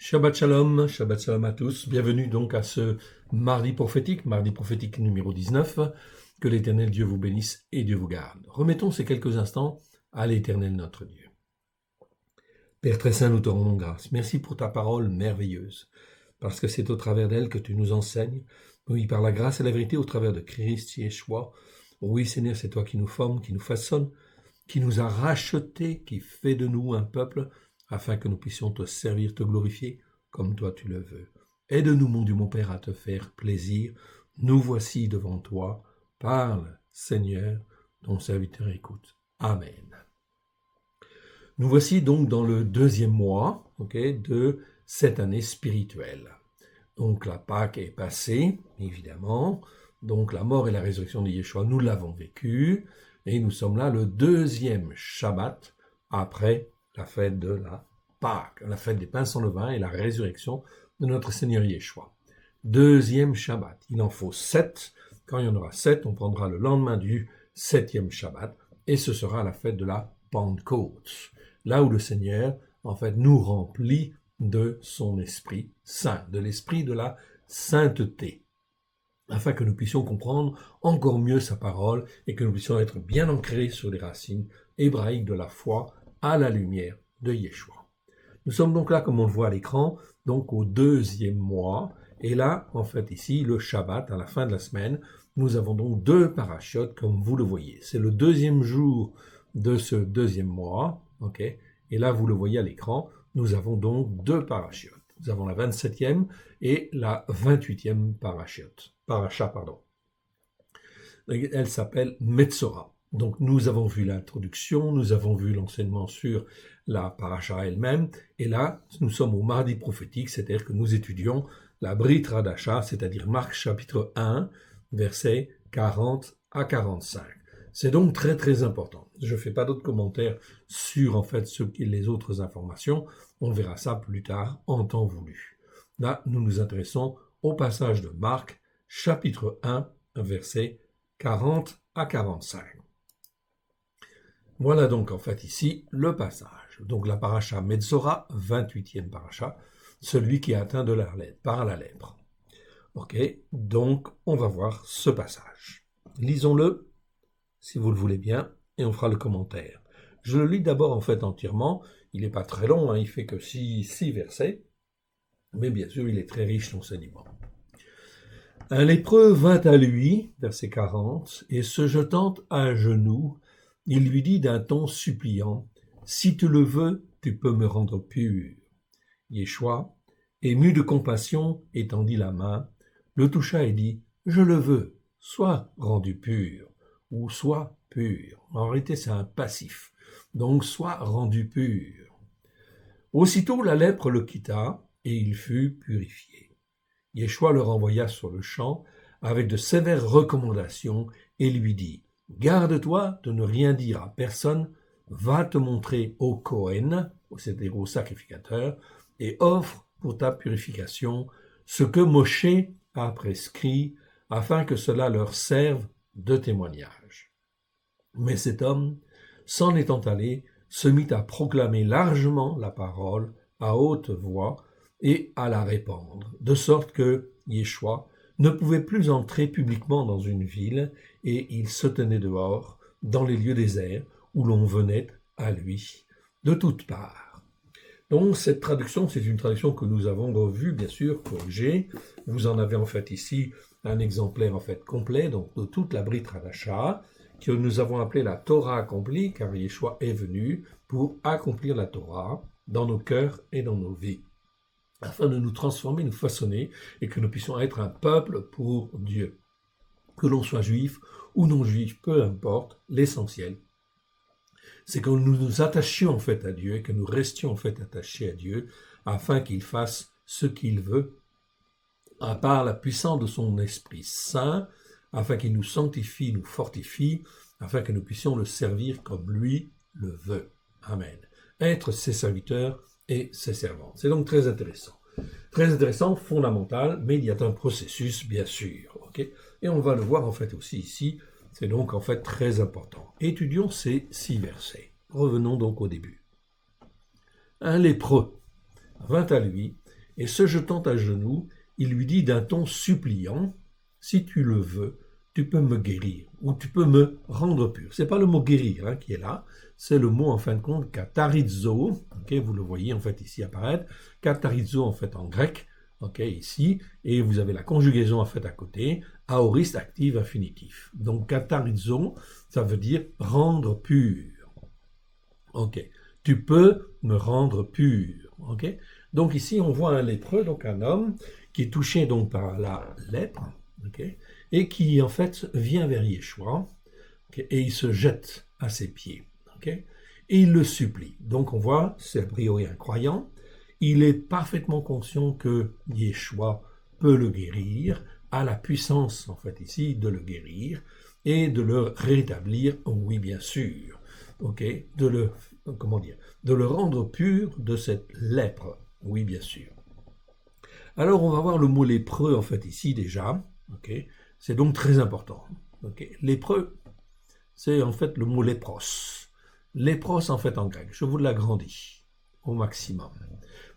Shabbat Shalom à tous. Bienvenue donc à ce mardi prophétique numéro 19. Que l'Éternel Dieu vous bénisse et Dieu vous garde. Remettons ces quelques instants à l'Éternel notre Dieu. Père très saint, nous te rendons grâce. Merci pour ta parole merveilleuse, parce que c'est au travers d'elle que tu nous enseignes. Oui, par la grâce et la vérité, au travers de Christ Yeshua. Oui, Seigneur, c'est toi qui nous formes, qui nous façonne, qui nous a rachetés, qui fait de nous un peuple, afin que nous puissions te servir, te glorifier, comme toi tu le veux. Aide-nous, mon Dieu, mon Père, à te faire plaisir. Nous voici devant toi. Parle, Seigneur, ton serviteur écoute. Amen. Nous voici donc dans le deuxième mois de cette année spirituelle. Donc la Pâque est passée, évidemment. Donc la mort et la résurrection de Yeshua, nous l'avons vécu. Et nous sommes là le deuxième Shabbat après la fête de la Pâque, la fête des pains sans levain et la résurrection de notre Seigneur Yeshua. Deuxième Shabbat. Il en faut 7. Quand il y en aura 7, on prendra le lendemain du 7e Shabbat et ce sera la fête de la Pentecôte. Là où le Seigneur, en fait, nous remplit de son Esprit Saint, de l'Esprit de la sainteté, afin que nous puissions comprendre encore mieux sa parole et que nous puissions être bien ancrés sur les racines hébraïques de la foi à la lumière de Yeshua. Nous sommes donc là, comme on le voit à l'écran, donc au deuxième mois, et là, en fait, ici, le Shabbat, à la fin de la semaine, nous avons donc 2 parachutes, comme vous le voyez. C'est le deuxième jour de ce deuxième mois, et là, vous le voyez à l'écran, nous avons donc 2 parachutes. Nous avons la 27e et la 28e paracha. Elle s'appelle Metzora. Donc nous avons vu l'introduction, nous avons vu l'enseignement sur la paracha elle-même, et là nous sommes au mardi prophétique, c'est-à-dire que nous étudions la Brit Hadasha, c'est-à-dire Marc chapitre 1, versets 40 à 45. C'est donc très très important. Je ne fais pas d'autres commentaires sur en fait les autres informations, on verra ça plus tard en temps voulu. Là, nous nous intéressons au passage de Marc chapitre 1, versets 40 à 45. Voilà donc en fait ici le passage. Donc la paracha Metzora, 28e paracha, celui qui est atteint par la lèpre. Donc on va voir ce passage. Lisons-le, si vous le voulez bien, et on fera le commentaire. Je le lis d'abord en fait entièrement, il n'est pas très long, il fait que 6 versets, mais bien sûr il est très riche l'enseignement. Un lépreux vint à lui, verset 40, et se jetant à genoux, il lui dit d'un ton suppliant, « Si tu le veux, tu peux me rendre pur. » Yeshua, ému de compassion, étendit la main, le toucha et dit, « Je le veux, sois rendu pur. » ou « sois pur ». En réalité, c'est un passif. Donc, « sois rendu pur ». Aussitôt, la lèpre le quitta et il fut purifié. Yeshua le renvoya sur le champ avec de sévères recommandations et lui dit « Garde-toi de ne rien dire à personne, va te montrer au Kohen, c'est-à-dire au sacrificateur, et offre pour ta purification ce que Moshe a prescrit afin que cela leur serve de témoignage. » Mais cet homme, s'en étant allé, se mit à proclamer largement la parole à haute voix et à la répandre, de sorte que Yeshua ne pouvait plus entrer publiquement dans une ville et il se tenait dehors, dans les lieux déserts, où l'on venait à lui de toutes parts. Donc cette traduction, c'est une traduction que nous avons revue, bien sûr, corrigée. Vous en avez en fait ici un exemplaire en fait complet, donc de toute la Brit Hadasha, que nous avons appelé la Torah accomplie, car Yeshua est venu pour accomplir la Torah dans nos cœurs et dans nos vies, afin de nous transformer, nous façonner, et que nous puissions être un peuple pour Dieu. Que l'on soit juif ou non juif, peu importe, l'essentiel, c'est que nous nous attachions en fait à Dieu, et que nous restions en fait attachés à Dieu, afin qu'il fasse ce qu'il veut, à part la puissance de son Esprit Saint, afin qu'il nous sanctifie, nous fortifie, afin que nous puissions le servir comme lui le veut. Amen. Être ses serviteurs et ses servantes. C'est donc très intéressant. Très intéressant, fondamental, mais il y a un processus, bien sûr. Et on va le voir en fait aussi ici, c'est donc en fait très important. Étudions ces 6 versets. Revenons donc au début. Un lépreux vint à lui et se jetant à genoux, il lui dit d'un ton suppliant, « Si tu le veux, tu peux me guérir, ou tu peux me rendre pur. » Ce n'est pas le mot guérir qui est là, c'est le mot en fin de compte katarizo, vous le voyez en fait ici apparaître, katarizo en fait en grec, ici, et vous avez la conjugaison en fait à côté, aoriste active infinitif. Donc katarizo, ça veut dire rendre pur. Tu peux me rendre pur. Donc ici on voit un lépreux, donc un homme qui est touché donc par la lèpre, et qui en fait vient vers Yeshua, et il se jette à ses pieds, et il le supplie. Donc on voit, c'est a priori un croyant, il est parfaitement conscient que Yeshua peut le guérir, a la puissance en fait ici de le guérir et de le rétablir, oui bien sûr, de le rendre pur de cette lèpre, oui bien sûr. Alors on va voir le mot lépreux en fait ici déjà, c'est donc très important. Lépreux, c'est en fait le mot lépros. Lépros en fait en grec, je vous l'agrandis au maximum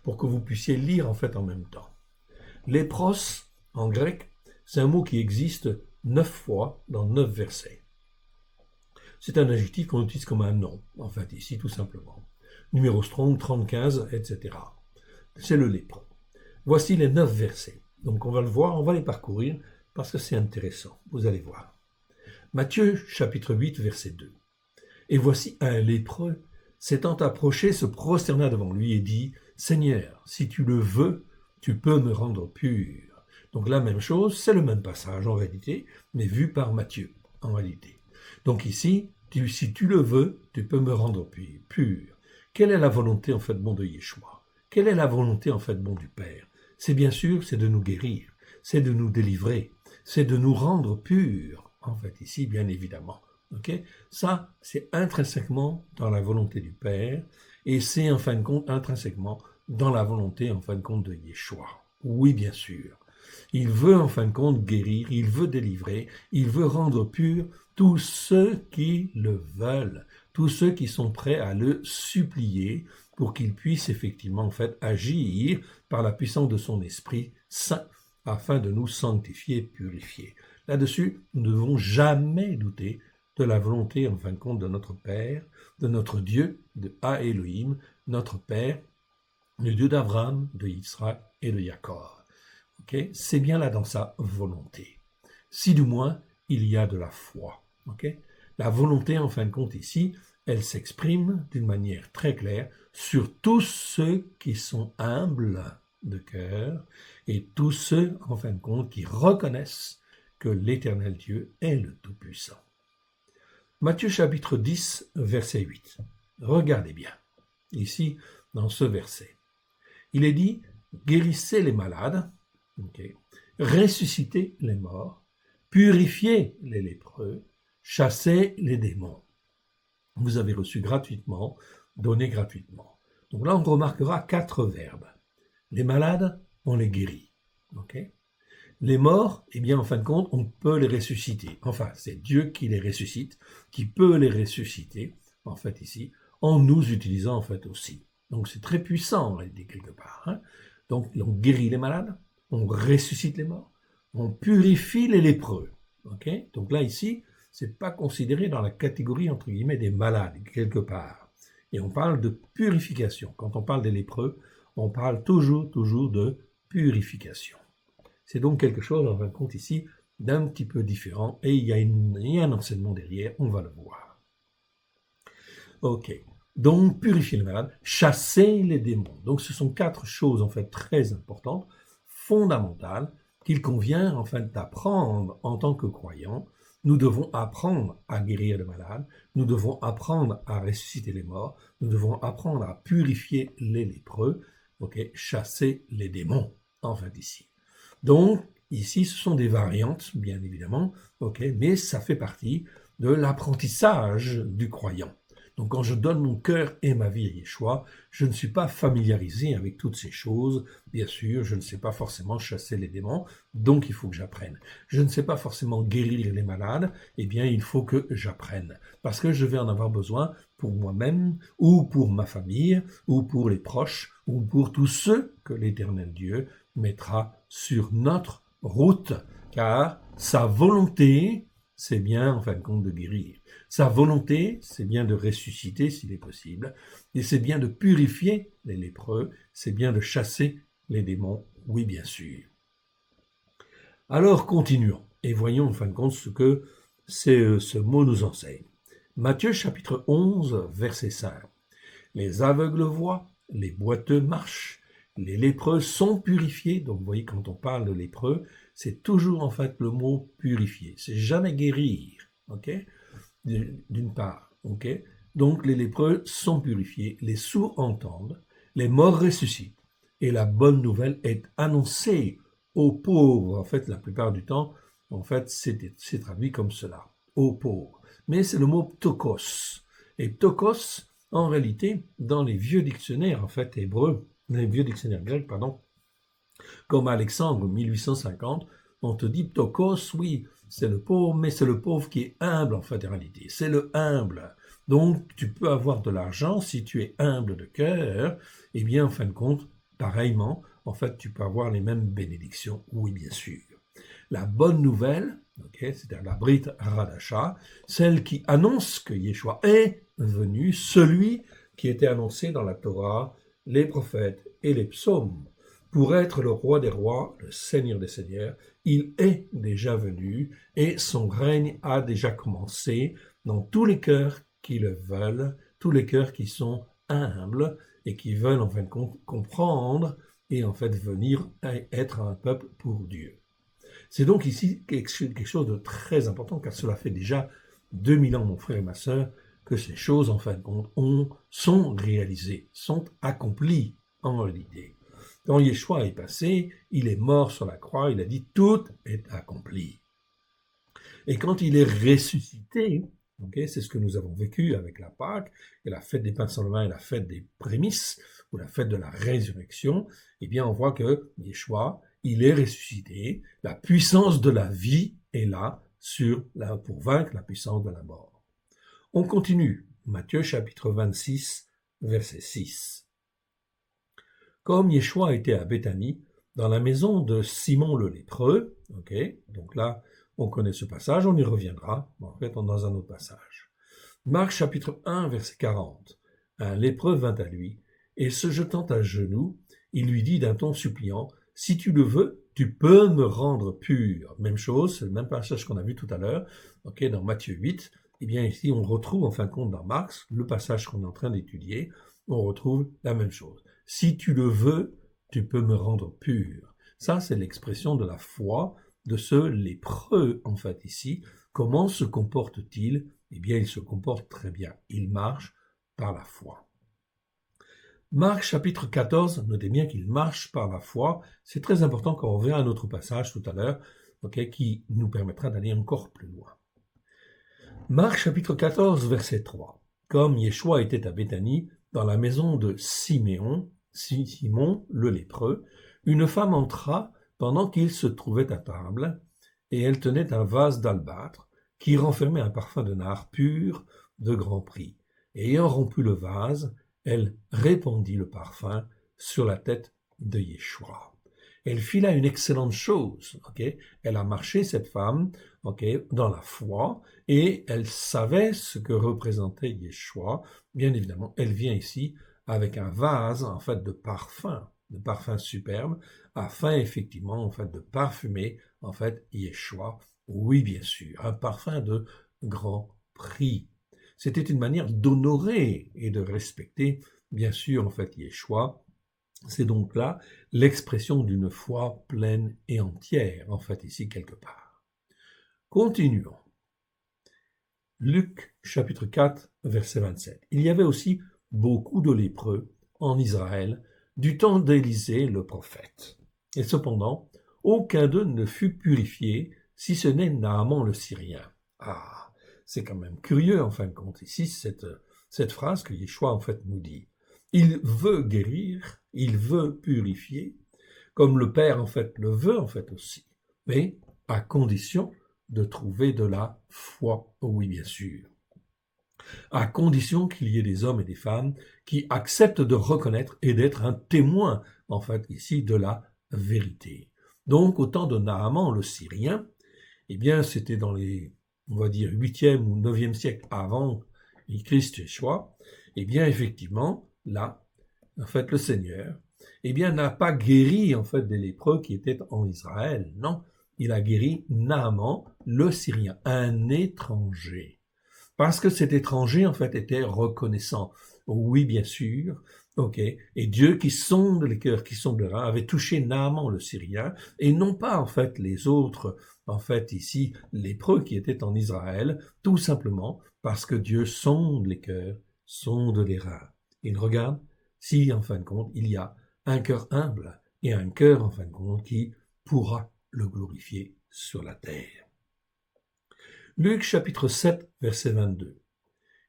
pour que vous puissiez lire en fait en même temps. Lépros en grec, c'est un mot qui existe 9 fois dans 9 versets. C'est un adjectif qu'on utilise comme un nom, en fait ici tout simplement. Numéro strong 35, etc. C'est le lépreux. Voici les 9 versets. Donc on va le voir, on va les parcourir parce que c'est intéressant. Vous allez voir. Matthieu chapitre 8 verset 2. Et voici un lépreux s'étant approché se prosterna devant lui et dit « Seigneur, si tu le veux, tu peux me rendre pur. » Donc la même chose, c'est le même passage en réalité, mais vu par Matthieu en réalité. Donc ici, si tu le veux, tu peux me rendre pur. Quelle est la volonté en fait bon de Yeshua? Quelle est la volonté en fait bon du Père? C'est bien sûr, c'est de nous guérir, c'est de nous délivrer, c'est de nous rendre purs, en fait ici bien évidemment. Ça, c'est intrinsèquement dans la volonté du Père, et c'est en fin de compte intrinsèquement dans la volonté en fin de compte de Yeshua. Oui, bien sûr. Il veut en fin de compte guérir, il veut délivrer, il veut rendre pur tous ceux qui le veulent, tous ceux qui sont prêts à le supplier pour qu'il puisse effectivement en fait agir par la puissance de son Esprit Saint afin de nous sanctifier, purifier. Là-dessus, nous ne devons jamais douter de la volonté, en fin de compte, de notre Père, de notre Dieu, de Ha-Elohim, notre Père, le Dieu d'Abraham, de Israël et de Jacob. C'est bien là dans sa volonté. Si du moins, il y a de la foi. La volonté, en fin de compte, ici, elle s'exprime d'une manière très claire sur tous ceux qui sont humbles de cœur et tous ceux, en fin de compte, qui reconnaissent que l'Éternel Dieu est le Tout-Puissant. Matthieu chapitre 10, verset 8. Regardez bien, ici, dans ce verset. Il est dit, guérissez les malades, ressuscitez les morts, purifiez les lépreux, chassez les démons. Vous avez reçu gratuitement, donné gratuitement. Donc là, on remarquera 4 verbes. Les malades, on les guérit. Les morts, eh bien, en fin de compte, on peut les ressusciter. Enfin, c'est Dieu qui les ressuscite, qui peut les ressusciter, en fait, ici, en nous utilisant, en fait, aussi. Donc, c'est très puissant, en réalité, quelque part. Donc, on guérit les malades, on ressuscite les morts, on purifie les lépreux. Donc là, ici, c'est pas considéré dans la catégorie, entre guillemets, des malades, quelque part. Et on parle de purification. Quand on parle des lépreux, on parle toujours de purification. C'est donc quelque chose, en fin de compte, ici, d'un petit peu différent, et il y a un enseignement derrière, on va le voir. Donc, purifier les malades, chasser les démons. Donc, ce sont 4 choses, en fait, très importantes, fondamentales, qu'il convient, en fait, d'apprendre en tant que croyants. Nous devons apprendre à guérir les malades, nous devons apprendre à ressusciter les morts, nous devons apprendre à purifier les lépreux, chasser les démons, en fait, ici. Donc, ici, ce sont des variantes, bien évidemment, mais ça fait partie de l'apprentissage du croyant. Donc quand je donne mon cœur et ma vie à Yeshua, je ne suis pas familiarisé avec toutes ces choses. Bien sûr, je ne sais pas forcément chasser les démons, donc il faut que j'apprenne. Je ne sais pas forcément guérir les malades, eh bien il faut que j'apprenne. Parce que je vais en avoir besoin pour moi-même, ou pour ma famille, ou pour les proches, ou pour tous ceux que l'Éternel Dieu mettra sur notre route. Car sa volonté, c'est bien en fin de compte de guérir. Sa volonté, c'est bien de ressusciter s'il est possible, et c'est bien de purifier les lépreux, c'est bien de chasser les démons, oui bien sûr. Alors continuons, et voyons en fin de compte ce que ce mot nous enseigne. Matthieu chapitre 11, verset 5. Les aveugles voient, les boiteux marchent, les lépreux sont purifiés. Donc vous voyez, quand on parle de lépreux, c'est toujours en fait le mot purifier. C'est jamais guérir, ok? D'une part, ok? Donc les lépreux sont purifiés, les sourds entendent, les morts ressuscitent. Et la bonne nouvelle est annoncée aux pauvres. En fait, la plupart du temps, en fait, c'est traduit comme cela, aux pauvres. Mais c'est le mot ptokos. Et ptokos, en réalité, dans les vieux dictionnaires, en fait, hébreux, les vieux dictionnaires grecs, pardon, comme Alexandre, 1850, on te dit ptokos, oui, c'est le pauvre, mais c'est le pauvre qui est humble, en fait, en réalité. C'est le humble. Donc, tu peux avoir de l'argent si tu es humble de cœur, et bien, en fin de compte, pareillement, en fait, tu peux avoir les mêmes bénédictions, oui, bien sûr. La bonne nouvelle, okay, c'est-à-dire la Brit Hadasha, celle qui annonce que Yeshua est venu, celui qui était annoncé dans la Torah, les prophètes et les psaumes. Pour être le roi des rois, le Seigneur des seigneurs, il est déjà venu et son règne a déjà commencé dans tous les cœurs qui le veulent, tous les cœurs qui sont humbles et qui veulent en fin de compte comprendre et en fait venir être un peuple pour Dieu. C'est donc ici quelque chose de très important, car cela fait déjà 2000 ans, mon frère et ma sœur, que ces choses, en fin de compte, sont réalisées, sont accomplies en réalité. Quand Yeshua est passé, il est mort sur la croix, il a dit « tout est accompli ». Et quand il est ressuscité, okay, c'est ce que nous avons vécu avec la Pâque, et la fête des pains sans levain et la fête des prémices, ou la fête de la résurrection, eh bien on voit que Yeshua, il est ressuscité, la puissance de la vie est là pour vaincre la puissance de la mort. On continue, Matthieu chapitre 26, verset 6. Comme Yeshua était à Béthanie, dans la maison de Simon le lépreux, okay, donc là, on connaît ce passage, on y reviendra, en fait, dans un autre passage. Marc chapitre 1, verset 40. Un lépreux vint à lui, et se jetant à genoux, il lui dit d'un ton suppliant, « Si tu le veux, tu peux me rendre pur. » Même chose, c'est le même passage qu'on a vu tout à l'heure, okay, dans Matthieu 8. Eh bien ici, on retrouve en fin de compte dans Marc, le passage qu'on est en train d'étudier, on retrouve la même chose. « Si tu le veux, tu peux me rendre pur. » Ça, c'est l'expression de la foi de ce lépreux, en fait, ici. Comment se comporte-t-il? Eh bien, il se comporte très bien. Il marche par la foi. Marc chapitre 14, notez bien qu'il marche par la foi. C'est très important quand on verra un autre passage tout à l'heure, okay, qui nous permettra d'aller encore plus loin. Marc chapitre 14, verset 3. Comme Yeshua était à Béthanie, dans la maison de Simon le lépreux, une femme entra pendant qu'il se trouvait à table, et elle tenait un vase d'albâtre qui renfermait un parfum de nard pur de grand prix. Et ayant rompu le vase, elle répandit le parfum sur la tête de Yeshua. Elle fit là une excellente chose. Okay? Elle a marché, cette femme, okay, dans la foi, et elle savait ce que représentait Yeshua. Bien évidemment, elle vient ici avec un vase en fait de parfum superbe, afin effectivement en fait de parfumer en fait Yeshua. Oui, bien sûr, un parfum de grand prix. C'était une manière d'honorer et de respecter, bien sûr, en fait, Yeshua. C'est donc là l'expression d'une foi pleine et entière, en fait, ici, quelque part. Continuons. Luc, chapitre 4, verset 27. Il y avait aussi beaucoup de lépreux en Israël du temps d'Élisée le prophète. Et cependant, aucun d'eux ne fut purifié, si ce n'est Naaman le Syrien. Ah, c'est quand même curieux, en fin de compte, ici, cette cette phrase que Yeshua en fait nous dit. Il veut guérir, il veut purifier, comme le Père en fait le veut en fait aussi, mais à condition de trouver de la foi, oui bien sûr. À condition qu'il y ait des hommes et des femmes qui acceptent de reconnaître et d'être un témoin, en fait, ici, de la vérité. Donc, au temps de Naaman, le Syrien, eh bien, c'était dans les, on va dire, 8e ou 9e siècle avant Christ Yeshua, eh bien, effectivement, là, en fait, le Seigneur, eh bien, n'a pas guéri, en fait, des lépreux qui étaient en Israël. Non, il a guéri Naaman, le Syrien, un étranger. Parce que cet étranger, en fait, était reconnaissant. Oui, bien sûr, ok. Et Dieu qui sonde les cœurs, qui sonde les reins, avait touché Naaman le Syrien, et non pas, en fait, les autres, en fait, ici, lépreux qui étaient en Israël, tout simplement parce que Dieu sonde les cœurs, sonde les reins. Il regarde si, en fin de compte, il y a un cœur humble et un cœur, en fin de compte, qui pourra le glorifier sur la terre. Luc chapitre 7, verset 22.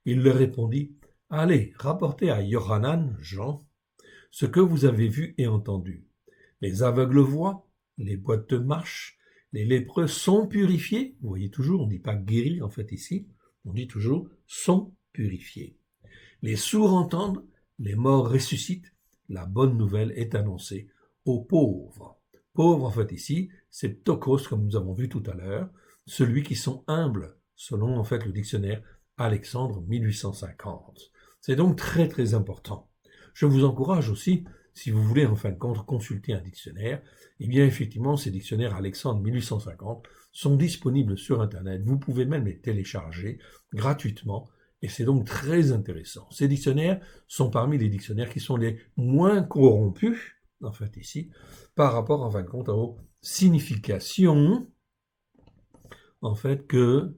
Il leur répondit, « Allez, rapportez à Yohanan, Jean, ce que vous avez vu et entendu. Les aveugles voient, les boiteux marchent, les lépreux sont purifiés. » Vous voyez toujours, on ne dit pas guéris en fait ici, on dit toujours sont purifiés. Les sourds entendent, les morts ressuscitent, la bonne nouvelle est annoncée aux pauvres. Pauvres en fait ici, c'est ptokos comme nous avons vu tout à l'heure, celui qui sont humbles, selon en fait le dictionnaire Alexandre 1850. C'est donc très très important. Je vous encourage aussi, si vous voulez en fin de compte consulter un dictionnaire, eh bien effectivement ces dictionnaires Alexandre 1850 sont disponibles sur Internet. Vous pouvez même les télécharger gratuitement et c'est donc très intéressant. Ces dictionnaires sont parmi les dictionnaires qui sont les moins corrompus, en fait ici, par rapport en fin de compte aux significations en fait que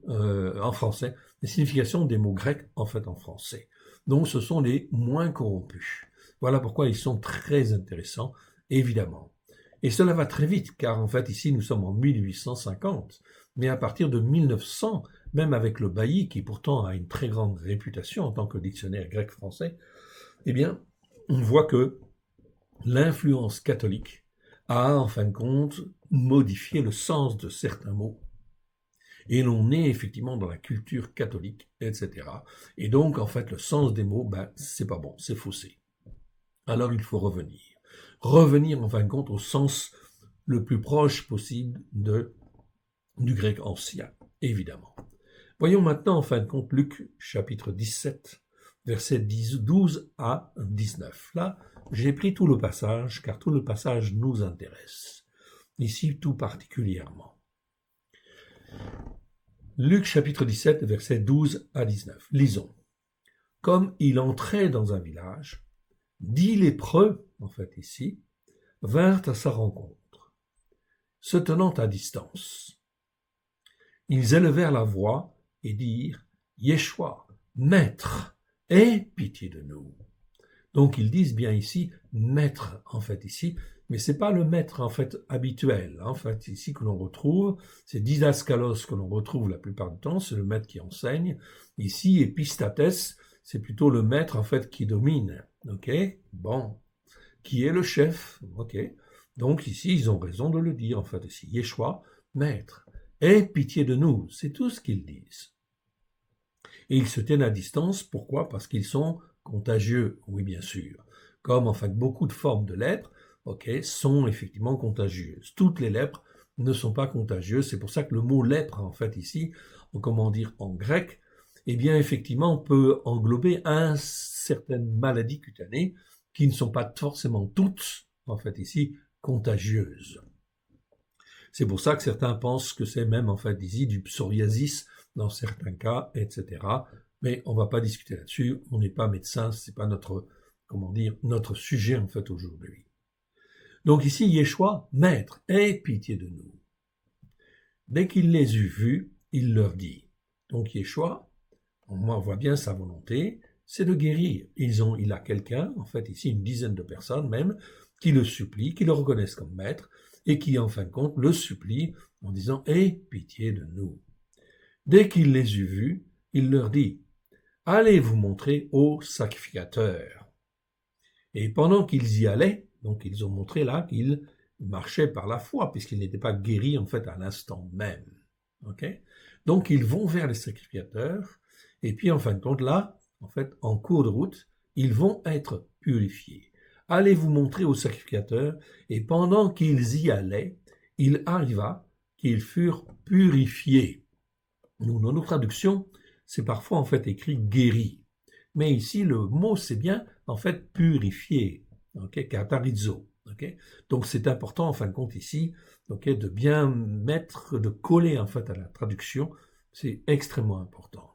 en français, les significations des mots grecs en fait en français. Donc ce sont les moins corrompus. Voilà pourquoi ils sont très intéressants, évidemment. Et cela va très vite, car en fait ici nous sommes en 1850, mais à partir de 1900, même avec le Bailly, qui pourtant a une très grande réputation en tant que dictionnaire grec-français, eh bien on voit que l'influence catholique a en fin de compte modifié le sens de certains mots. Et l'on est effectivement dans la culture catholique, etc. Et donc, en fait, le sens des mots, c'est pas bon, c'est faussé. Alors, il faut revenir. Revenir, en fin de compte, au sens le plus proche possible du grec ancien, évidemment. Voyons maintenant, en fin de compte, Luc, chapitre 17, versets 12 à 19. Là, j'ai pris tout le passage, car tout le passage nous intéresse. Ici, tout particulièrement. Luc chapitre 17, versets 12 à 19. Lisons. Comme il entrait dans un village, 10 lépreux, en fait ici, vinrent à sa rencontre, se tenant à distance. Ils élevèrent la voix et dirent « Yeshua, Maître, aie pitié de nous ». Donc ils disent bien ici « Maître » en fait ici, mais c'est pas le maître en fait habituel, en fait ici que l'on retrouve, c'est didaskalos que l'on retrouve la plupart du temps, c'est le maître qui enseigne. Ici epistates, c'est plutôt le maître en fait qui domine, ok, bon, qui est le chef, ok. Donc ici ils ont raison de le dire en fait ici, Yeshua, maître, aie pitié de nous, c'est tout ce qu'ils disent. Et ils se tiennent à distance, pourquoi? Parce qu'ils sont contagieux, oui bien sûr, comme en fait beaucoup de formes de lèpre. Sont effectivement contagieuses. Toutes les lèpres ne sont pas contagieuses. C'est pour ça que le mot lèpre, en fait, ici, comment dire, en grec, eh bien, effectivement, peut englober certaines maladies cutanées qui ne sont pas forcément toutes, en fait, ici, contagieuses. C'est pour ça que certains pensent que c'est même, en fait, ici, du psoriasis dans certains cas, etc. Mais on ne va pas discuter là-dessus. On n'est pas médecin, c'est pas notre, notre sujet, en fait, aujourd'hui. Donc ici, Yeshua, Maître, aie pitié de nous. Dès qu'il les eut vus, il leur dit. Donc Yeshua, on voit bien sa volonté, c'est de guérir. Il a quelqu'un, en fait ici une dizaine de personnes même, qui le supplient, qui le reconnaissent comme maître, et qui en fin de compte le supplient en disant « Aie pitié de nous ». Dès qu'il les eut vus, il leur dit « allez vous montrer au sacrificateur. Et pendant qu'ils y allaient, donc ils ont montré là qu'ils marchaient par la foi, puisqu'ils n'étaient pas guéris en fait à l'instant même. Okay? Donc ils vont vers les sacrificateurs, et puis en fin de compte là, en fait, en cours de route, ils vont être purifiés. Allez vous montrer au sacrificateur, et pendant qu'ils y allaient, il arriva qu'ils furent purifiés. Nous, dans nos traductions, c'est parfois en fait écrit guéri. Mais ici, le mot, c'est bien en fait purifié, okay, katarizo. Okay. Donc c'est important en fin de compte ici, okay, de bien mettre, de coller en fait à la traduction, c'est extrêmement important.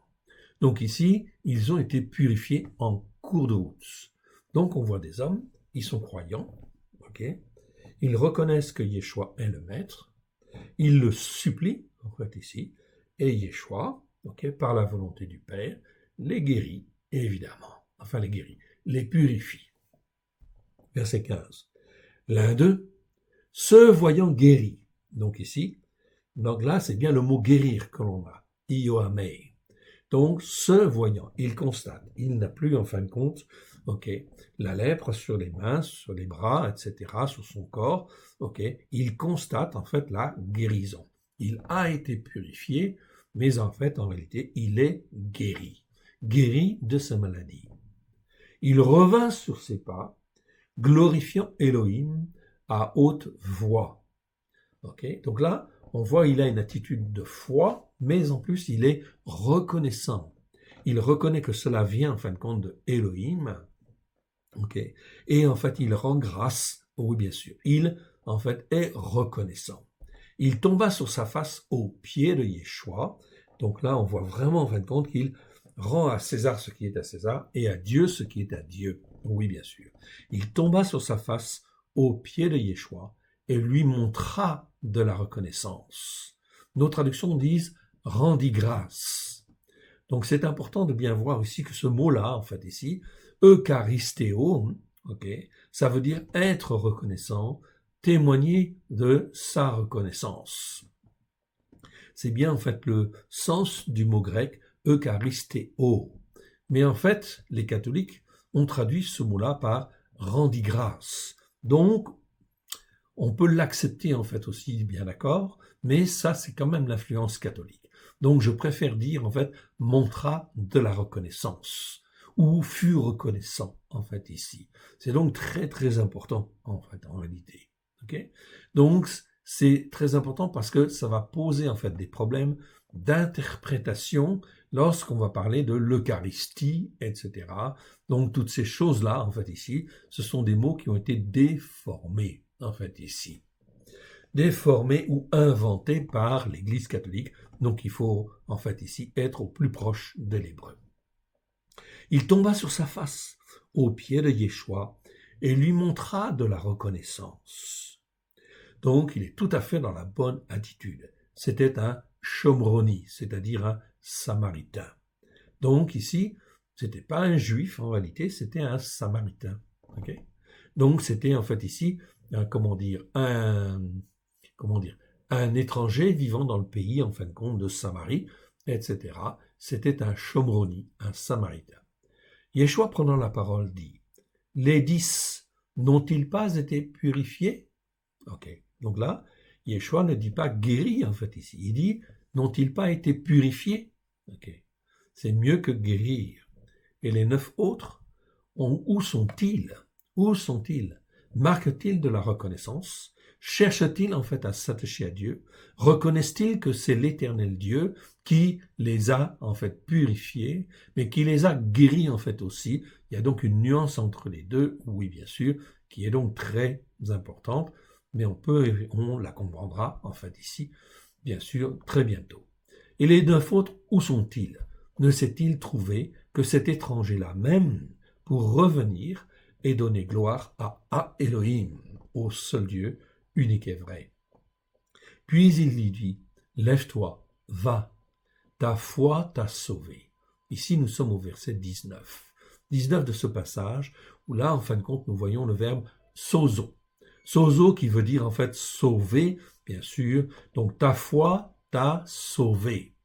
Donc ici, ils ont été purifiés en cours de route. Donc on voit des hommes, ils sont croyants, okay, ils reconnaissent que Yeshua est le maître, ils le supplient, en fait ici, et Yeshua, okay, par la volonté du Père, les guérit, évidemment, enfin les guérit, les purifie. Verset 15. L'un d'eux, se voyant guéri, donc ici, donc là c'est bien le mot guérir que l'on a, ioamei. Donc se voyant, il constate, il n'a plus en fin de compte, okay, la lèpre sur les mains, sur les bras, etc., sur son corps, okay, il constate en fait la guérison. Il a été purifié, mais en fait, en réalité, il est guéri de sa maladie. Il revint sur ses pas, glorifiant Elohim à haute voix. Okay, donc là, on voit il a une attitude de foi, mais en plus il est reconnaissant. Il reconnaît que cela vient en fin de compte de Elohim, okay, et en fait il rend grâce, oui bien sûr, il en fait est reconnaissant. Il tomba sur sa face aux pieds de Yeshua, donc là on voit vraiment en fin de compte qu'il rend à César ce qui est à César et à Dieu ce qui est à Dieu, oui bien sûr. Il tomba sur sa face aux pieds de Yeshua et lui montra de la reconnaissance. Nos traductions disent « rendit grâce ». Donc c'est important de bien voir ici que ce mot-là, en fait ici, « eucharistéo », okay, ça veut dire être reconnaissant, témoigner de sa reconnaissance. C'est bien en fait le sens du mot grec « eucharistéo ». Mais en fait, les catholiques ont traduit ce mot-là par « rendit grâce ». Donc, on peut l'accepter en fait aussi, bien d'accord, mais ça c'est quand même l'influence catholique. Donc je préfère dire en fait montra de la reconnaissance ou fut reconnaissant en fait ici. C'est donc très très important en fait en réalité. Okay, donc c'est très important parce que ça va poser en fait des problèmes d'interprétation lorsqu'on va parler de l'Eucharistie, etc. Donc toutes ces choses-là en fait ici, ce sont des mots qui ont été déformés en fait ici, déformés ou inventés par l'Église catholique, donc il faut en fait ici être au plus proche de l'hébreu. Il tomba sur sa face aux pieds de Yeshua et lui montra de la reconnaissance. Donc il est tout à fait dans la bonne attitude. C'était un Shomroni, c'est-à-dire un Samaritain. Donc ici, c'était pas un juif en réalité, c'était un Samaritain. Okay, donc c'était en fait ici un étranger vivant dans le pays, en fin de compte, de Samarie, etc. C'était un Shomroni, un Samaritain. Yeshua, prenant la parole, dit « Les 10 n'ont-ils pas été purifiés ?» Ok, donc là, Yeshua ne dit pas « guéris » en fait ici. Il dit « n'ont-ils pas été purifiés ?» Ok, c'est mieux que guérir. Et les 9 autres, où sont-ils? Où sont-ils? Marquent-ils de la reconnaissance? Cherchent-ils en fait à s'attacher à Dieu? Reconnaissent-ils que c'est l'Éternel Dieu qui les a en fait purifiés, mais qui les a guéris en fait aussi? Il y a donc une nuance entre les deux, oui bien sûr, qui est donc très importante, mais on la comprendra en fait ici, bien sûr, très bientôt. Et les 9 autres, où sont-ils? Ne s'est-il trouvé que cet étranger-là même, pour revenir et donner gloire à Elohim, au seul Dieu, unique et vrai. Puis il lui dit, lève-toi, va, ta foi t'a sauvé. Ici, nous sommes au verset 19. 19 de ce passage, où là, en fin de compte, nous voyons le verbe sozo. Sozo qui veut dire en fait sauver, bien sûr. Donc ta foi t'a sauvé.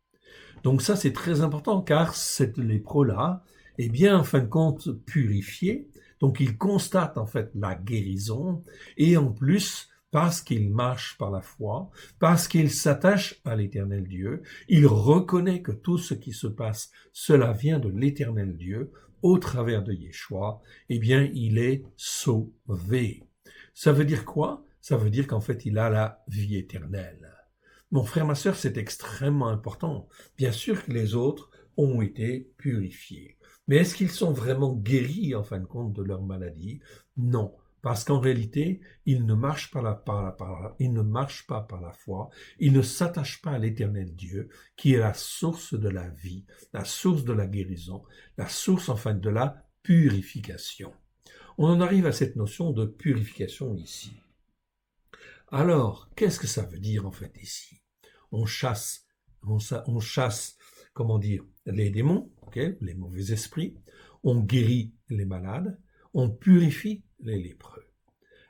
Donc ça, c'est très important car cette lépreux-là est bien, en fin de compte, purifié. Donc il constate en fait la guérison et en plus, parce qu'il marche par la foi, parce qu'il s'attache à l'Éternel Dieu, il reconnaît que tout ce qui se passe, cela vient de l'Éternel Dieu au travers de Yeshua, eh bien il est sauvé. Ça veut dire quoi? Ça veut dire qu'en fait il a la vie éternelle. Mon frère, ma sœur, c'est extrêmement important. Bien sûr que les autres ont été purifiés. Mais est-ce qu'ils sont vraiment guéris, en fin de compte, de leur maladie? Non. Parce qu'en réalité, ils ne marchent pas ils ne marchent pas par la foi, ils ne s'attachent pas à l'Éternel Dieu, qui est la source de la vie, la source de la guérison, la source, enfin, de la purification. On en arrive à cette notion de purification ici. Alors, qu'est-ce que ça veut dire en fait ici? On chasse, comment dire, les démons, okay, les mauvais esprits, on guérit les malades, on purifie les lépreux.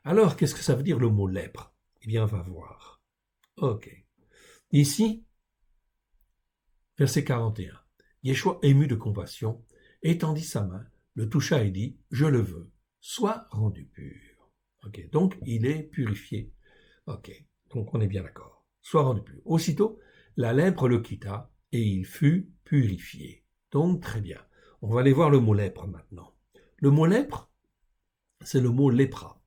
Alors, qu'est-ce que ça veut dire le mot lèpre? Eh bien, on va voir. Ok. Ici, verset 41. Yeshua, ému de compassion, étendit sa main, le toucha et dit, je le veux, sois rendu pur. Ok. Donc, il est purifié. Ok, donc on est bien d'accord. Sois rendu pur. Aussitôt, la lèpre le quitta et il fut purifié. Donc très bien. On va aller voir le mot lèpre maintenant. Le mot lèpre, c'est le mot lépra.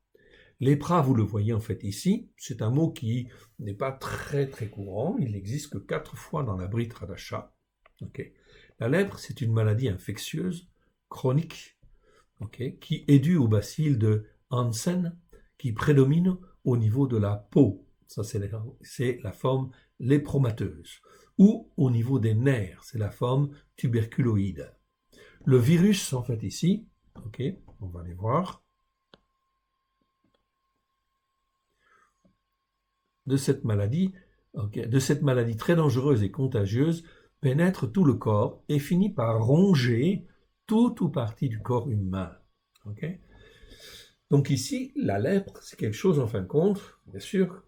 Lépra, vous le voyez en fait ici, c'est un mot qui n'est pas très très courant. Il n'existe que 4 fois dans la Brit Hadasha. Okay. La lèpre, c'est une maladie infectieuse, chronique, okay, qui est due au bacille de Hansen, qui prédomine au niveau de la peau, ça c'est la forme lépromateuse, ou au niveau des nerfs, c'est la forme tuberculoïde. Le virus, en fait, ici, ok, on va aller voir, de cette maladie très dangereuse et contagieuse, pénètre tout le corps et finit par ronger tout ou partie du corps humain. Okay. Donc ici, la lèpre, c'est quelque chose, en fin de compte, bien sûr,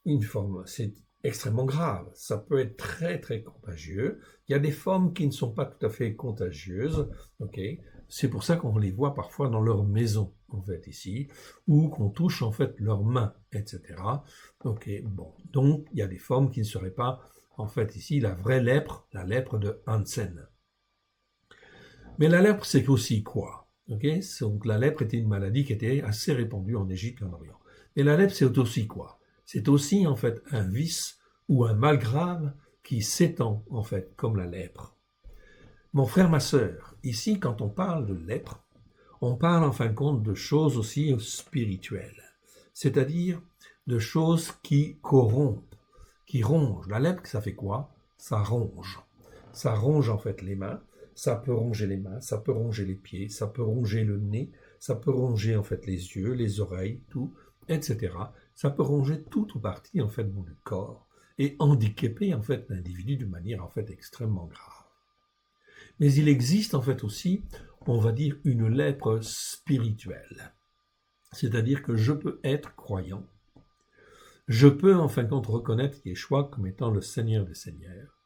une forme, c'est extrêmement grave. Ça peut être très, très contagieux. Il y a des formes qui ne sont pas tout à fait contagieuses, ok. C'est pour ça qu'on les voit parfois dans leur maison, en fait, ici, ou qu'on touche, en fait, leurs mains, etc. Ok, bon. Donc, il y a des formes qui ne seraient pas, en fait, ici, la vraie lèpre, la lèpre de Hansen. Mais la lèpre, c'est aussi quoi? Okay, donc la lèpre était une maladie qui était assez répandue en Égypte et en Orient. Et la lèpre, c'est aussi quoi? C'est aussi en fait un vice ou un mal grave qui s'étend en fait comme la lèpre. Mon frère, ma sœur, ici quand on parle de lèpre, on parle en fin de compte de choses aussi spirituelles, c'est-à-dire de choses qui corrompent, qui rongent. La lèpre, ça fait quoi? Ça ronge. Ça ronge en fait les mains. Ça peut ronger les mains, ça peut ronger les pieds, ça peut ronger le nez, ça peut ronger en fait les yeux, les oreilles, tout, etc. Ça peut ronger toute ou partie en fait du corps et handicaper en fait l'individu de manière en fait extrêmement grave. Mais il existe en fait aussi, on va dire, une lèpre spirituelle. C'est-à-dire que je peux être croyant, je peux en fin de compte reconnaître Yeshua comme étant le Seigneur des Seigneurs,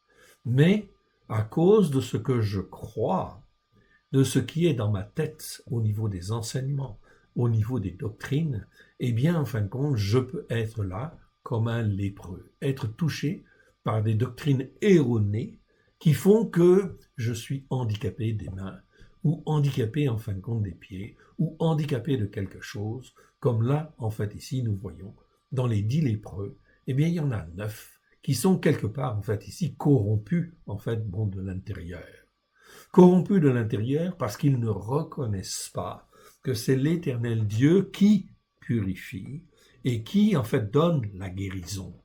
mais à cause de ce que je crois, de ce qui est dans ma tête au niveau des enseignements, au niveau des doctrines, eh bien, en fin de compte, je peux être là comme un lépreux, être touché par des doctrines erronées qui font que je suis handicapé des mains, ou handicapé en fin de compte des pieds, ou handicapé de quelque chose, comme là, en fait, ici, nous voyons, dans les 10 lépreux, eh bien, il y en a 9 qui sont quelque part, en fait, ici, corrompus, en fait, bon, de l'intérieur. Corrompus de l'intérieur parce qu'ils ne reconnaissent pas que c'est l'Éternel Dieu qui purifie et qui, en fait, donne la guérison.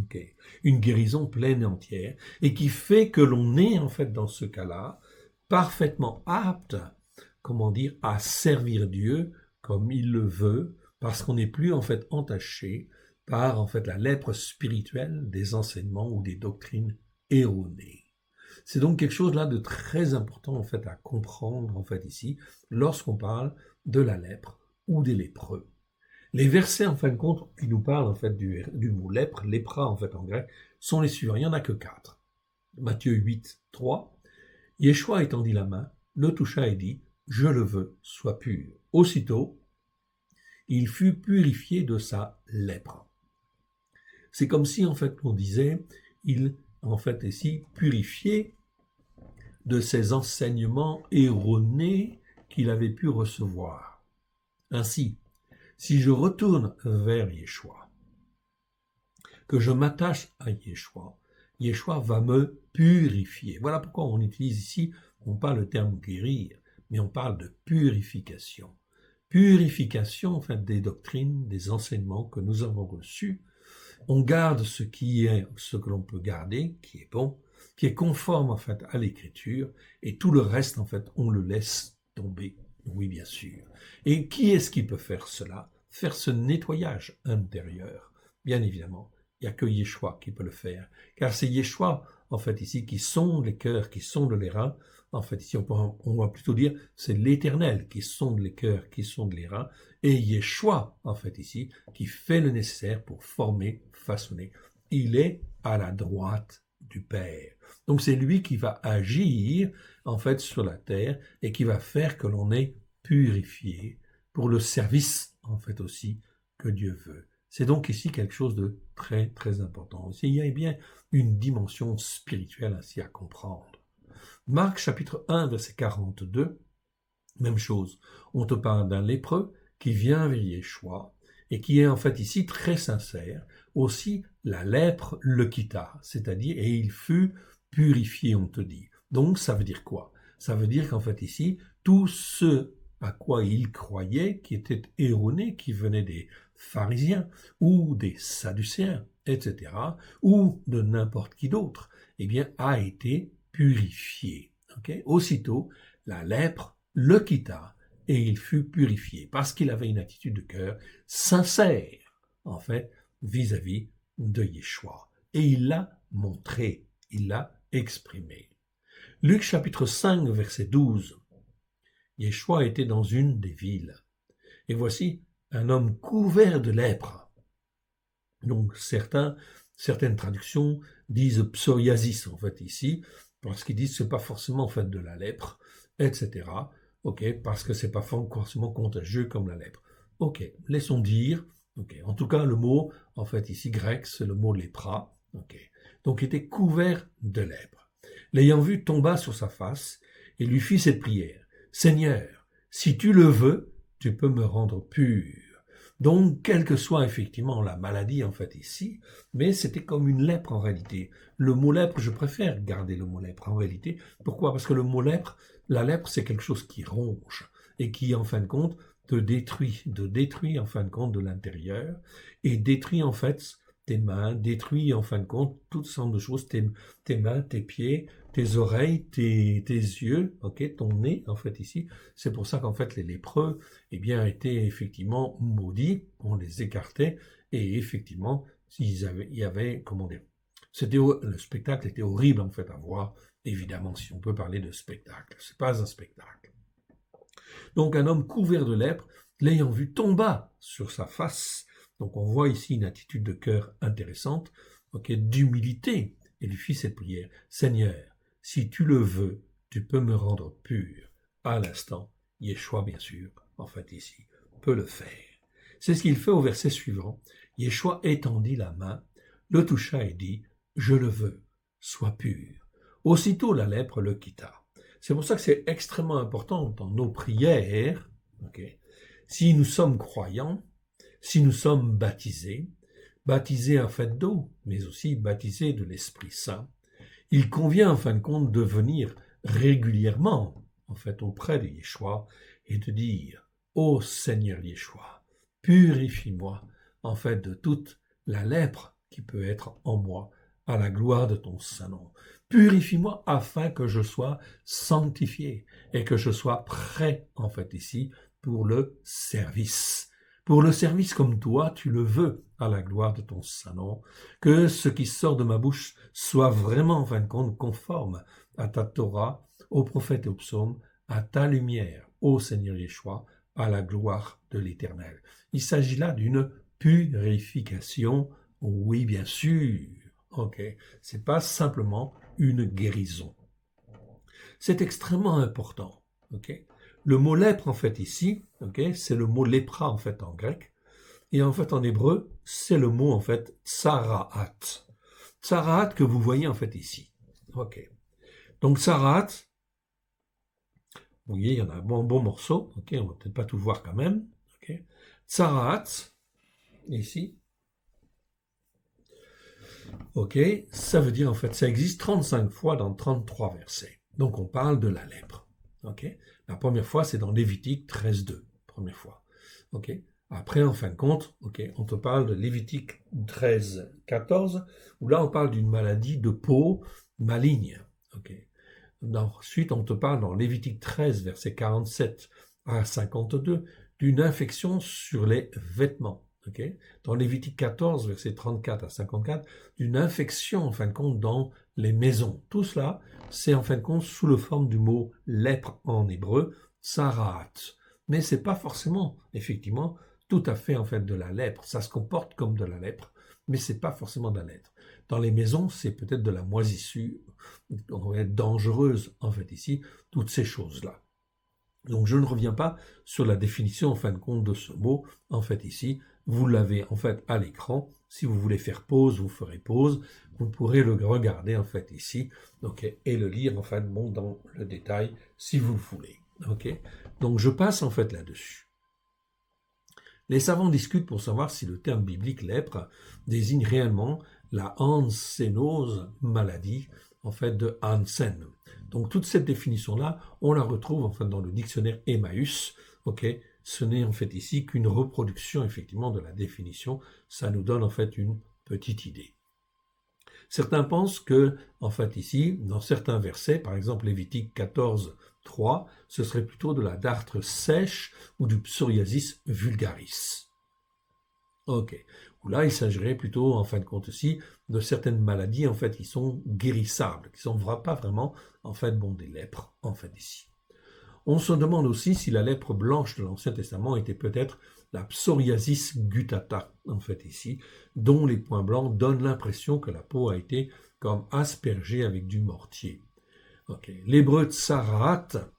Okay. Une guérison pleine et entière, et qui fait que l'on est, en fait, dans ce cas-là, parfaitement apte, comment dire, à servir Dieu comme il le veut, parce qu'on n'est plus, en fait, entaché par en fait la lèpre spirituelle des enseignements ou des doctrines erronées. C'est donc quelque chose là de très important en fait à comprendre en fait ici lorsqu'on parle de la lèpre ou des lépreux. Les versets en fin de compte qui nous parlent en fait du mot lèpre, lépra en fait en grec, sont les suivants. Il n'y en a que 4. Matthieu 8, 3. Yeshua étendit la main, le toucha et dit, « Je le veux, sois pur. » Aussitôt, il fut purifié de sa lèpre. C'est comme si, en fait, on disait, il, en fait, ici, purifié de ses enseignements erronés qu'il avait pu recevoir. Ainsi, si je retourne vers Yeshua, que je m'attache à Yeshua, Yeshua va me purifier. Voilà pourquoi on utilise ici, on parle le terme guérir, mais on parle de purification. Purification, en fait, des doctrines, des enseignements que nous avons reçus. On garde ce qui est, ce que l'on peut garder, qui est bon, qui est conforme, en fait, à l'écriture, et tout le reste, en fait, on le laisse tomber. Oui, bien sûr. Et qui est-ce qui peut faire cela? Faire ce nettoyage intérieur? Bien évidemment, il n'y a que Yeshua qui peut le faire. Car c'est Yeshua, en fait, ici, qui sonde les cœurs, qui sonde les reins. En fait, ici, on va plutôt dire, c'est l'Éternel qui sonde les cœurs, qui sonde les reins. Et Yeshua, en fait, ici, qui fait le nécessaire pour former, façonner. Il est à la droite du Père. Donc, c'est lui qui va agir, en fait, sur la terre et qui va faire que l'on est purifié pour le service, en fait, aussi, que Dieu veut. C'est donc ici quelque chose de très, très important. Il y a bien une dimension spirituelle ainsi à comprendre. Marc chapitre 1, verset 42, même chose. On te parle d'un lépreux qui vient vers Yeshua et qui est en fait ici très sincère. Aussi, la lèpre le quitta, c'est-à-dire, et il fut purifié, on te dit. Donc, ça veut dire quoi? Ça veut dire qu'en fait ici, tout ce à quoi il croyait, qui était erroné, qui venait des pharisiens ou des sadducéens, etc., ou de n'importe qui d'autre, eh bien, a été purifié. Okay? Aussitôt, la lèpre le quitta et il fut purifié parce qu'il avait une attitude de cœur sincère, en fait, vis-à-vis de Yeshua. Et il l'a montré, il l'a exprimé. Luc chapitre 5, verset 12. Yeshua était dans une des villes. Et voici un homme couvert de lèpre. Donc certaines traductions disent psoriasis en fait ici, parce qu'ils disent que c'est pas forcément en fait de la lèpre, etc. Ok, parce que c'est pas forcément contagieux comme la lèpre. Ok, laissons dire. Ok, en tout cas le mot en fait ici grec c'est le mot lépra. Ok, donc il était couvert de lèpre. L'ayant vu tomba sur sa face et lui fit cette prière. Seigneur, si tu le veux, tu peux me rendre pur. Donc, quelle que soit effectivement la maladie en fait ici, mais c'était comme une lèpre en réalité. Le mot lèpre, je préfère garder le mot lèpre en réalité. Pourquoi? Parce que le mot lèpre, la lèpre, c'est quelque chose qui ronge et qui, en fin de compte, te détruit en fin de compte de l'intérieur et détruit en fait tes mains, détruit en fin de compte toutes sortes de choses, tes mains, tes pieds, tes oreilles, tes yeux, ok, ton nez en fait ici. C'est pour ça qu'en fait les lépreux, eh bien, étaient effectivement maudits, on les écartait et effectivement, il y avait, comment dire, le spectacle était horrible en fait à voir. Évidemment, si on peut parler de spectacle, c'est pas un spectacle. Donc un homme couvert de lèpre, l'ayant vu, tomba sur sa face. Donc on voit ici une attitude de cœur intéressante, okay, d'humilité, et lui fit cette prière. Seigneur, si tu le veux, tu peux me rendre pur. À l'instant, Yeshua, bien sûr, en fait ici, peut le faire. C'est ce qu'il fait au verset suivant. Yeshua étendit la main, le toucha et dit, je le veux, sois pur. Aussitôt la lèpre le quitta. C'est pour ça que c'est extrêmement important dans nos prières, okay, si nous sommes croyants, si nous sommes baptisés en fait d'eau, mais aussi baptisés de l'Esprit Saint, il convient en fin de compte de venir régulièrement en fait auprès de Yeshua et de dire « Ô Seigneur Yeshua, purifie-moi en fait de toute la lèpre qui peut être en moi à la gloire de ton Saint-Nom. Purifie-moi afin que je sois sanctifié et que je sois prêt en fait ici pour le service. Pour le service comme toi, tu le veux à la gloire de ton Saint-Nom, que ce qui sort de ma bouche soit vraiment en fin de compte conforme à ta Torah, aux prophètes et aux psaumes, à ta lumière, ô Seigneur Yeshua, à la gloire de l'Éternel. Il s'agit là d'une purification, oui bien sûr, Ok, c'est pas simplement une guérison. C'est extrêmement important. Ok, le mot lèpre en fait ici, ok, c'est le mot lépra en fait en grec, et en fait en hébreu c'est le mot en fait tsaraat. Tsaraat que vous voyez en fait ici. Ok, donc tsaraat, vous voyez il y en a un bon morceau. Ok, on va peut-être pas tout voir quand même. Ok, tsaraat ici. Ok, ça veut dire en fait, ça existe 35 fois dans 33 versets. Donc on parle de la lèpre. Ok, la première fois c'est dans Lévitique 13:2, première fois. Ok, après en fin de compte, ok, on te parle de Lévitique 13:14, où là on parle d'une maladie de peau maligne. Ok, ensuite on te parle dans Lévitique 13 verset 47 à 52 d'une infection sur les vêtements. Okay. Dans Lévitique 14, versets 34 à 54, d'une infection, en fin de compte, dans les maisons. Tout cela, c'est en fin de compte sous la forme du mot lèpre en hébreu, tsaraat. Mais c'est pas forcément, effectivement, tout à fait en fait de la lèpre. Ça se comporte comme de la lèpre, mais c'est pas forcément de la lèpre. Dans les maisons, c'est peut-être de la moisissure, on va être dangereuse, en fait, ici, toutes ces choses-là. Donc je ne reviens pas sur la définition en fin de compte de ce mot, en fait ici, vous l'avez en fait à l'écran, si vous voulez faire pause, vous ferez pause, vous pourrez le regarder en fait ici, okay, et le lire en fait bon, dans le détail si vous le voulez. Okay. Donc je passe en fait là-dessus. Les savants discutent pour savoir si le terme biblique lèpre désigne réellement la hansénose maladie en fait de Hansen. Donc toute cette définition-là, on la retrouve en fait dans le dictionnaire Emmaüs. Ok, ce n'est en fait ici qu'une reproduction effectivement de la définition. Ça nous donne en fait une petite idée. Certains pensent que, en fait ici, dans certains versets, par exemple Lévitique 14:3, ce serait plutôt de la dartre sèche ou du psoriasis vulgaris. Ok. Ou là, il s'agirait plutôt, en fin de compte aussi, de certaines maladies, en fait, qui sont guérissables, qui sont pas vraiment, en fait, bon, des lèpres, en fait, ici. On se demande aussi si la lèpre blanche de l'Ancien Testament était peut-être la psoriasis gutata, en fait, ici, dont les points blancs donnent l'impression que la peau a été comme aspergée avec du mortier. Okay. L'hébreu tsaraat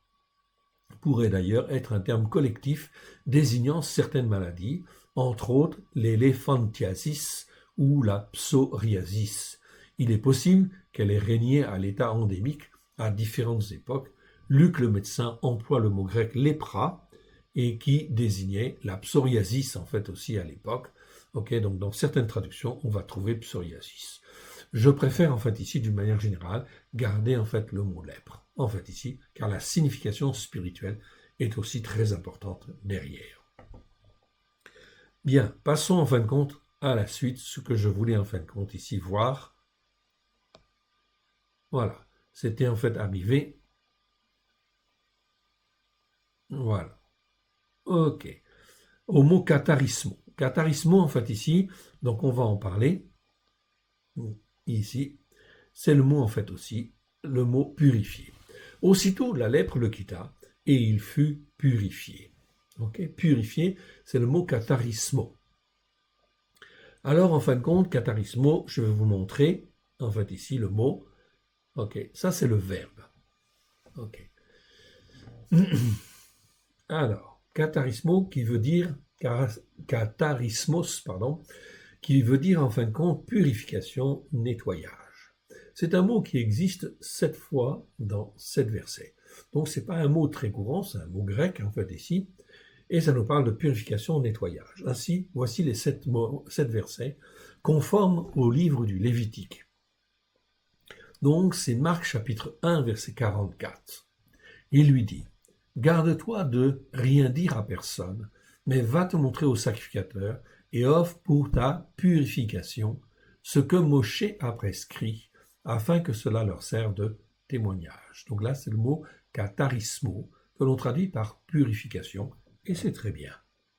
pourrait d'ailleurs être un terme collectif désignant certaines maladies, entre autres l'éléphantiasis ou la psoriasis. Il est possible qu'elle ait régné à l'état endémique à différentes époques. Luc le médecin emploie le mot grec lépra et qui désignait la psoriasis en fait aussi à l'époque. Okay, donc dans certaines traductions, on va trouver psoriasis. Je préfère en fait ici, d'une manière générale, garder en fait le mot lèpre, en fait ici, car la signification spirituelle est aussi très importante derrière. Bien, passons en fin de compte à la suite, ce que je voulais en fin de compte ici voir. Voilà, c'était en fait arrivé. Voilà. Ok. Au mot catharismo. Catharismo, en fait ici, donc on va en parler. Ici, c'est le mot en fait aussi, le mot purifié. Aussitôt la lèpre le quitta et il fut purifié. Okay, purifié, c'est le mot catharismo. Alors en fin de compte, catharismo, je vais vous montrer en fait ici le mot. Ok, ça c'est le verbe. Ok. Alors, catharismo qui veut dire catharismos, pardon, qui veut dire en fin de compte purification, nettoyage. C'est un mot qui existe 7 fois dans 7 versets. Donc c'est pas un mot très courant, c'est un mot grec en fait ici, et ça nous parle de purification, nettoyage. Ainsi, voici les 7 versets conformes au livre du Lévitique. Donc c'est Marc chapitre 1 verset 44. Il lui dit, garde-toi de rien dire à personne, mais va te montrer au sacrificateur et offre pour ta purification ce que Moshe a prescrit, afin que cela leur serve de témoignage. Donc là, c'est le mot catharismo, que l'on traduit par purification, et c'est très bien.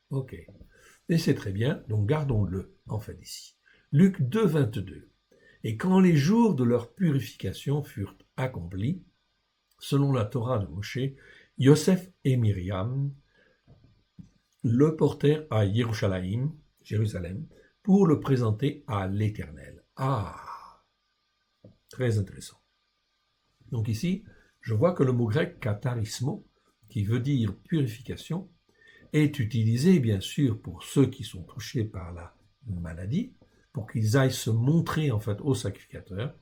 Ok. Et c'est très bien, donc gardons-le, en fait, ici. Luc 2, 22. Et quand les jours de leur purification furent accomplis, selon la Torah de Moshe, Yosef et Myriam le portèrent à Jérusalem, pour le présenter à l'Éternel. Ah, Très intéressant. Donc ici, je vois que le mot grec katharismo, qui veut dire purification, est utilisé bien sûr pour ceux qui sont touchés par la maladie, pour qu'ils aillent se montrer en fait au sacrificateur,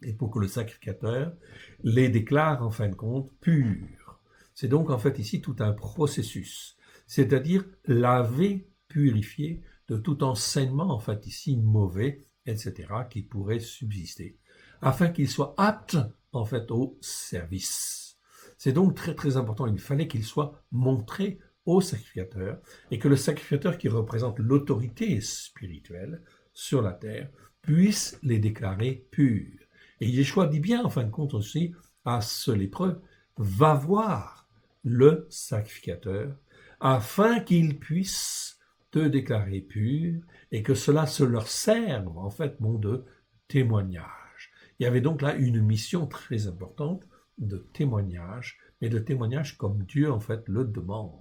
et pour que le sacrificateur les déclare en fin de compte purs. C'est donc en fait ici tout un processus, c'est-à-dire laver, purifier de tout enseignement en fait ici mauvais, etc., qui pourrait subsister, afin qu'ils soient aptes en fait au service. C'est donc très très important, il fallait qu'ils soient montrés au sacrificateur et que le sacrificateur qui représente l'autorité spirituelle sur la terre puisse les déclarer purs. Et Yeshua dit bien en fin de compte aussi à ce lépreux, va voir le sacrificateur afin qu'il puisse te déclarer pur et que cela se leur serve en fait de témoignage. Il y avait donc là une mission très importante de témoignage, mais de témoignage comme Dieu en fait le demande,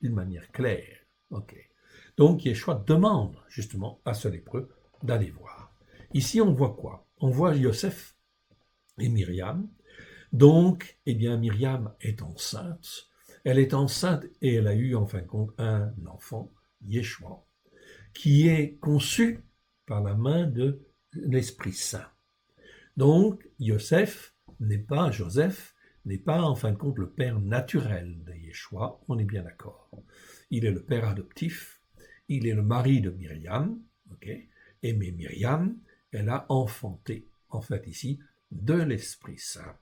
d'une manière claire. Okay. Donc Yeshua demande justement à ce lépreux d'aller voir. Ici on voit quoi? On voit Yosef et Myriam. Donc, eh bien, Myriam est enceinte. Elle est enceinte et elle a eu en fin de compte un enfant, Yeshua, qui est conçu par la main de l'Esprit Saint. Donc, Joseph n'est pas en fin de compte le père naturel de Yeshua, on est bien d'accord. Il est le père adoptif, il est le mari de Myriam, okay, et mais Myriam, elle a enfanté, en fait ici, de l'Esprit Saint.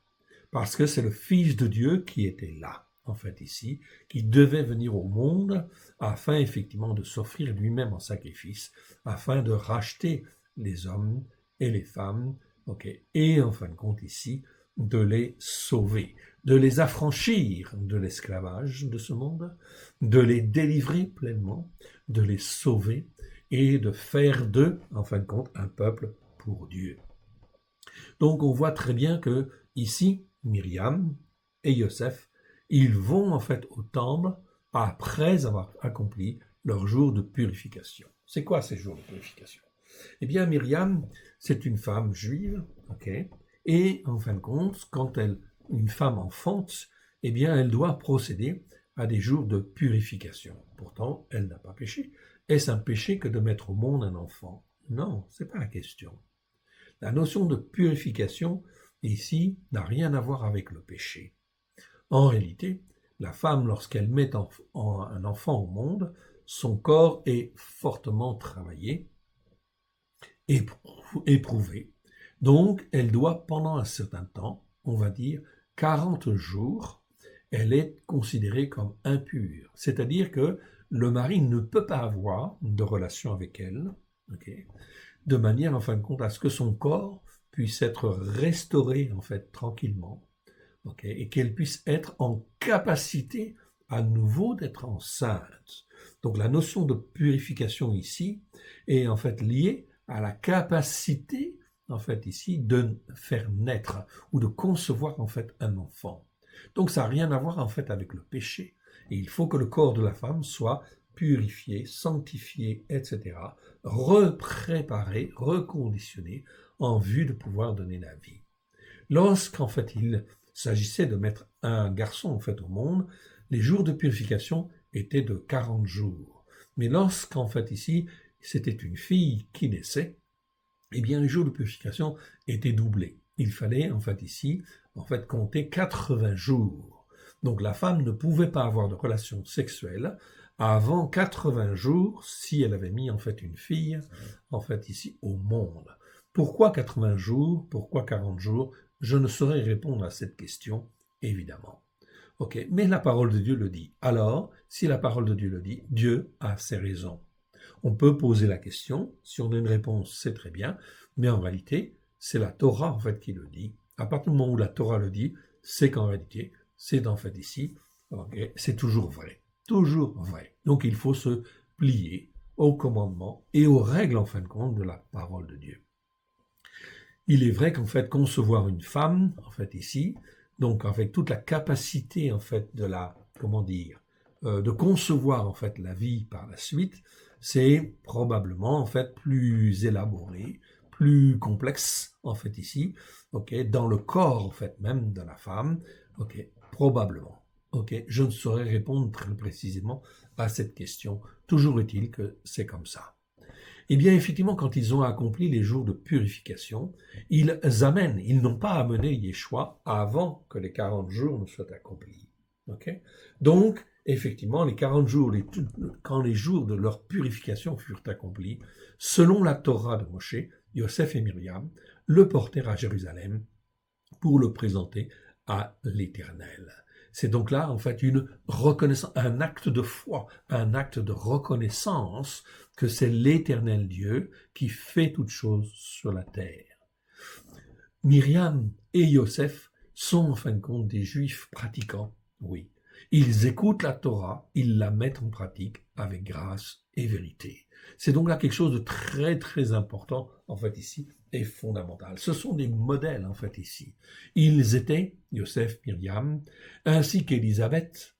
Parce que c'est le Fils de Dieu qui était là, en fait ici, qui devait venir au monde afin effectivement de s'offrir lui-même en sacrifice, afin de racheter les hommes et les femmes, okay, et en fin de compte ici, de les sauver, de les affranchir de l'esclavage de ce monde, de les délivrer pleinement, de les sauver et de faire d'eux, en fin de compte, un peuple pour Dieu. Donc on voit très bien que ici, Myriam et Yosef, ils vont en fait au temple après avoir accompli leur jour de purification. C'est quoi ces jours de purification? Eh bien, Myriam, c'est une femme juive, okay, et en fin de compte, quand une femme enfante, eh bien, elle doit procéder à des jours de purification. Pourtant, elle n'a pas péché. Est-ce un péché que de mettre au monde un enfant? Non, c'est pas la question. La notion de purification, ici, n'a rien à voir avec le péché. En réalité, la femme, lorsqu'elle met un enfant au monde, son corps est fortement travaillé, éprouvé. Donc, elle doit, pendant un certain temps, on va dire 40 jours, elle est considérée comme impure. C'est-à-dire que le mari ne peut pas avoir de relation avec elle, okay, de manière, en fin de compte, à ce que son corps puisse être restauré, en fait, tranquillement, okay, et qu'elle puisse être en capacité à nouveau d'être enceinte. Donc la notion de purification ici est en fait liée à la capacité, en fait ici, de faire naître ou de concevoir en fait un enfant. Donc ça n'a rien à voir en fait avec le péché. Et il faut que le corps de la femme soit purifié, sanctifié, etc., repréparé, reconditionné en vue de pouvoir donner la vie. Lorsqu'en fait il s'agissait de mettre un garçon en fait au monde, les jours de purification étaient de 40 jours. Mais lorsqu'en fait ici c'était une fille qui naissait, eh bien les jours de purification étaient doublés. Il fallait en fait ici compter 80 jours. Donc la femme ne pouvait pas avoir de relations sexuelles avant 80 jours si elle avait mis en fait une fille en fait ici au monde. Pourquoi 80 jours? Pourquoi 40 jours? Je ne saurais répondre à cette question, évidemment. Ok, mais la parole de Dieu le dit. Alors, si la parole de Dieu le dit, Dieu a ses raisons. On peut poser la question, si on a une réponse, c'est très bien, mais en réalité, c'est la Torah en fait qui le dit. À partir du moment où la Torah le dit, c'est qu'en réalité, c'est en fait ici, okay, c'est toujours vrai. Toujours vrai. Donc il faut se plier aux commandements et aux règles en fin de compte de la parole de Dieu. Il est vrai qu'en fait, concevoir une femme, en fait ici, donc avec toute la capacité en fait de la, de concevoir en fait la vie par la suite, c'est probablement en fait plus élaboré, plus complexe, en fait, ici, ok, dans le corps, en fait, même de la femme, ok, probablement. Ok, je ne saurais répondre très précisément à cette question. Toujours est-il que c'est comme ça. Eh bien, effectivement, quand ils ont accompli les jours de purification, ils n'ont pas amené Yeshua avant que les 40 jours ne soient accomplis. Okay. Donc, effectivement, les 40 jours, quand les jours de leur purification furent accomplis, selon la Torah de Moshe, Yosef et Myriam le portèrent à Jérusalem pour le présenter à l'Éternel. C'est donc là, en fait, une reconnaissance, un acte de foi, un acte de reconnaissance que c'est l'Éternel Dieu qui fait toutes choses sur la terre. Myriam et Yosef sont en fin de compte des Juifs pratiquants, oui. Ils écoutent la Torah, ils la mettent en pratique avec grâce et vérité. C'est donc là quelque chose de très très important, en fait, ici, et fondamental. Ce sont des modèles, en fait, ici. Ils étaient, Yosef, Myriam, ainsi qu'Élisabeth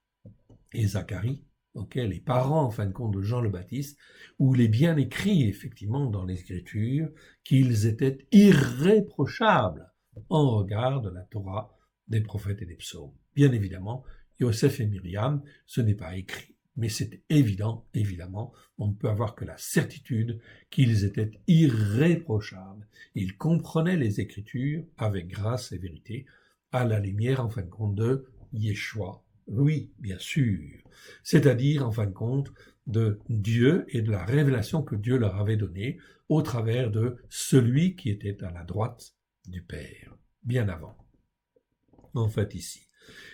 et Zacharie, okay, les parents, en fin de compte, de Jean le Baptiste, où il est bien écrit, effectivement, dans les Écritures, qu'ils étaient irréprochables en regard de la Torah, des prophètes et des psaumes. Bien évidemment, Yosef et Myriam, ce n'est pas écrit, mais c'est évident, évidemment, on ne peut avoir que la certitude qu'ils étaient irréprochables. Ils comprenaient les Écritures avec grâce et vérité, à la lumière, en fin de compte, de Yeshua. Oui, bien sûr. C'est-à-dire, en fin de compte, de Dieu et de la révélation que Dieu leur avait donnée au travers de celui qui était à la droite du Père, bien avant, en fait, ici.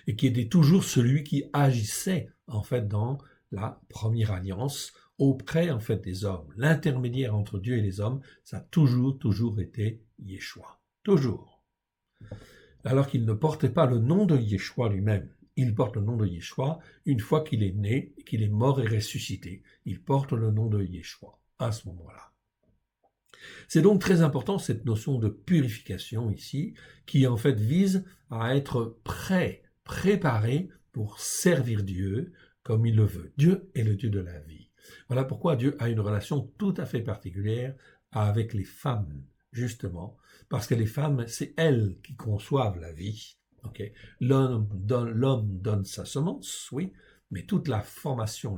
Et qui était toujours celui qui agissait, en fait, dans la première alliance auprès, en fait, des hommes. L'intermédiaire entre Dieu et les hommes, ça a toujours été Yeshua. Toujours. Alors qu'il ne portait pas le nom de Yeshua lui-même. Il porte le nom de Yeshua une fois qu'il est né, qu'il est mort et ressuscité. Il porte le nom de Yeshua à ce moment-là. C'est donc très important cette notion de purification ici, qui en fait vise à être prêt, préparé pour servir Dieu comme il le veut. Dieu est le Dieu de la vie. Voilà pourquoi Dieu a une relation tout à fait particulière avec les femmes, justement, parce que les femmes, c'est elles qui conçoivent la vie. Okay. L'homme donne sa semence, oui, mais toute la formation,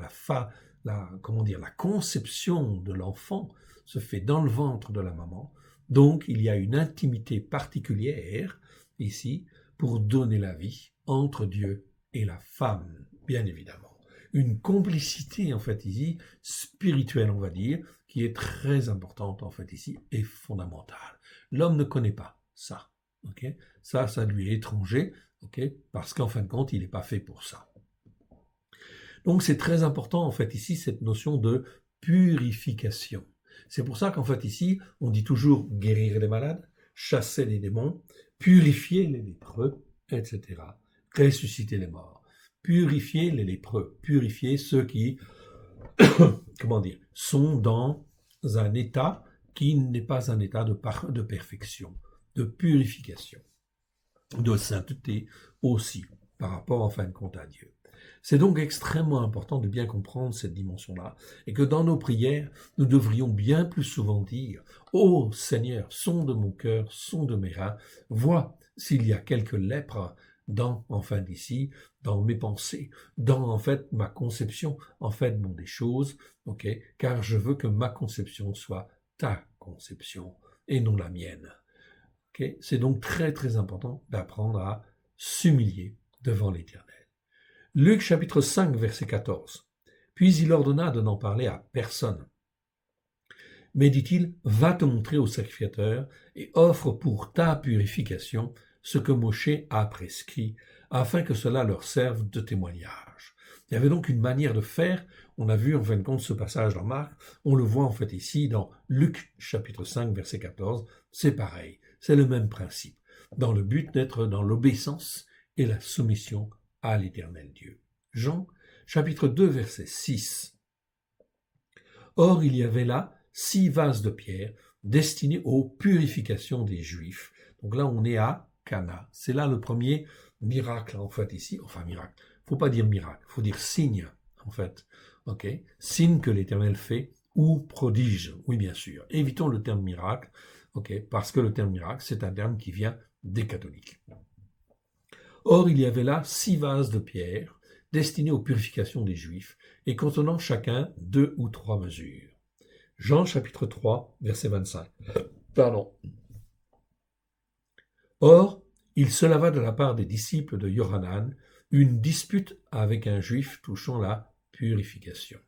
la conception de l'enfant se fait dans le ventre de la maman. Donc, il y a une intimité particulière ici pour donner la vie entre Dieu et la femme, bien évidemment. Une complicité, en fait, ici, spirituelle, on va dire, qui est très importante, en fait, ici, et fondamentale. L'homme ne connaît pas ça. Okay, ça lui est étranger, okay, parce qu'en fin de compte, il n'est pas fait pour ça. Donc c'est très important en fait ici cette notion de purification. C'est pour ça qu'en fait ici, on dit toujours guérir les malades, chasser les démons, purifier les lépreux, etc. Ressusciter les morts. Purifier les lépreux, purifier ceux qui, sont dans un état qui n'est pas un état de perfection, de purification, de sainteté aussi, par rapport en fin de compte à Dieu. C'est donc extrêmement important de bien comprendre cette dimension-là, et que dans nos prières, nous devrions bien plus souvent dire « Ô Seigneur, sonde mon cœur, sonde mes reins, vois s'il y a quelque lèpre dans, enfin d'ici, dans mes pensées, dans en fait ma conception, en fait bon des choses, ok, car je veux que ma conception soit ta conception et non la mienne. » Okay. C'est donc très très important d'apprendre à s'humilier devant l'Éternel. Luc chapitre 5 verset 14. Puis il ordonna de n'en parler à personne. Mais dit-il, va te montrer au sacrificateur et offre pour ta purification ce que Moshe a prescrit, afin que cela leur serve de témoignage. Il y avait donc une manière de faire. On a vu en fin de compte ce passage dans Marc. On le voit en fait ici dans Luc chapitre 5 verset 14. C'est pareil. C'est le même principe, dans le but d'être dans l'obéissance et la soumission à l'Éternel Dieu. Jean, chapitre 2, verset 6. Or, il y avait là 6 vases de pierre destinés aux purifications des Juifs. Donc là, on est à Cana. C'est là le premier miracle, en fait, ici. Enfin, miracle. Faut pas dire miracle, faut dire signe, en fait. Ok, signe que l'Éternel fait ou prodige. Oui, bien sûr. Évitons le terme miracle. Parce que le terme miracle, c'est un terme qui vient des catholiques. Or, il y avait là 6 vases de pierre destinés aux purifications des Juifs et contenant chacun 2 ou 3 mesures. Jean chapitre 3, verset 25. Pardon. Or, il se leva de la part des disciples de Yohanan une dispute avec un Juif touchant la purification.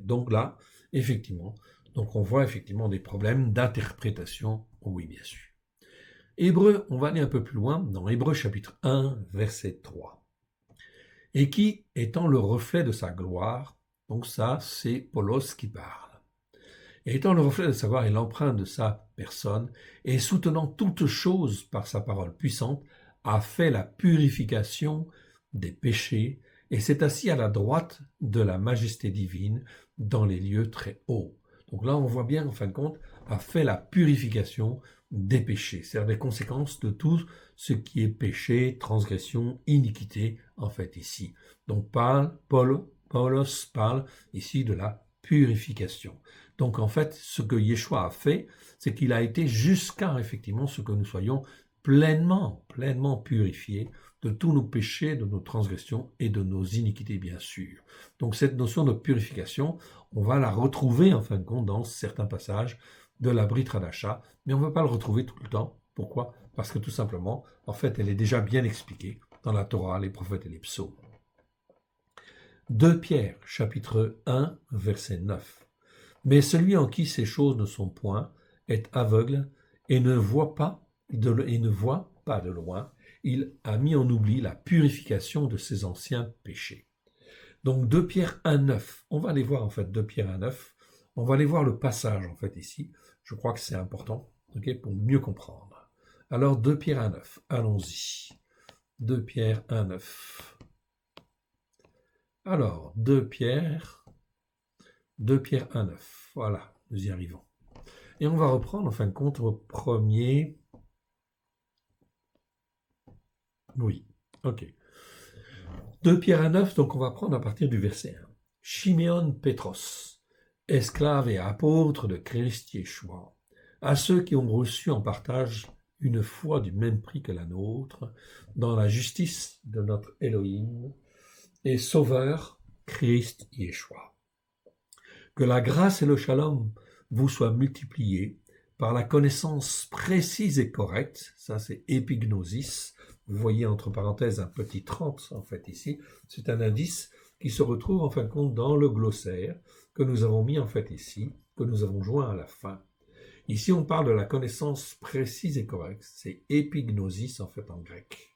Donc là, effectivement, donc on voit effectivement des problèmes d'interprétation, oui bien sûr. Hébreu, on va aller un peu plus loin, dans Hébreu chapitre 1, verset 3. Et qui, étant le reflet de sa gloire, donc ça c'est Paulos qui parle, et étant le reflet de sa gloire et l'empreinte de sa personne, et soutenant toutes choses par sa parole puissante, a fait la purification des péchés, et s'est assis à la droite de la majesté divine dans les lieux très hauts. Donc là, on voit bien, en fin de compte, a fait la purification des péchés, c'est-à-dire les conséquences de tout ce qui est péché, transgression, iniquité, en fait, ici. Donc Paulos parle ici de la purification. Donc, en fait, ce que Yeshua a fait, c'est qu'il a été jusqu'à, effectivement, ce que nous soyons pleinement purifiés de tous nos péchés, de nos transgressions et de nos iniquités, bien sûr. Donc, cette notion de purification, on va la retrouver, en fin de compte, dans certains passages de la Brit Hadasha, mais on ne va pas le retrouver tout le temps. Pourquoi? Parce que tout simplement, en fait, elle est déjà bien expliquée dans la Torah, les prophètes et les psaumes. 2 Pierre, chapitre 1, verset 9. Mais celui en qui ces choses ne sont point est aveugle et ne voit pas de loin. Il a mis en oubli la purification de ses anciens péchés. Donc 2 Pierre 1, 9. On va aller voir en fait 2 Pierre 1, 9. On va aller voir le passage en fait ici. Je crois que c'est important, pour mieux comprendre. Alors 2 Pierre 1, 9. Allons-y. 2 Pierre 1, 9. Alors 2 Pierre 1, 9. Voilà, nous y arrivons. Et on va reprendre en fin de compte au premier. Oui, ok. 2 Pierre 1, 9, donc on va prendre à partir du verset 1. Shimeon Petros, esclave et apôtre de Christ Yeshua, à ceux qui ont reçu en partage une foi du même prix que la nôtre, dans la justice de notre Elohim et Sauveur Christ Yeshua. Que la grâce et le shalom vous soient multipliés par la connaissance précise et correcte, ça c'est épignosis, vous voyez entre parenthèses un petit 30 en fait ici, c'est un indice qui se retrouve en fin de compte dans le glossaire que nous avons mis en fait ici, que nous avons joint à la fin. Ici on parle de la connaissance précise et correcte, c'est épignosis en fait en grec.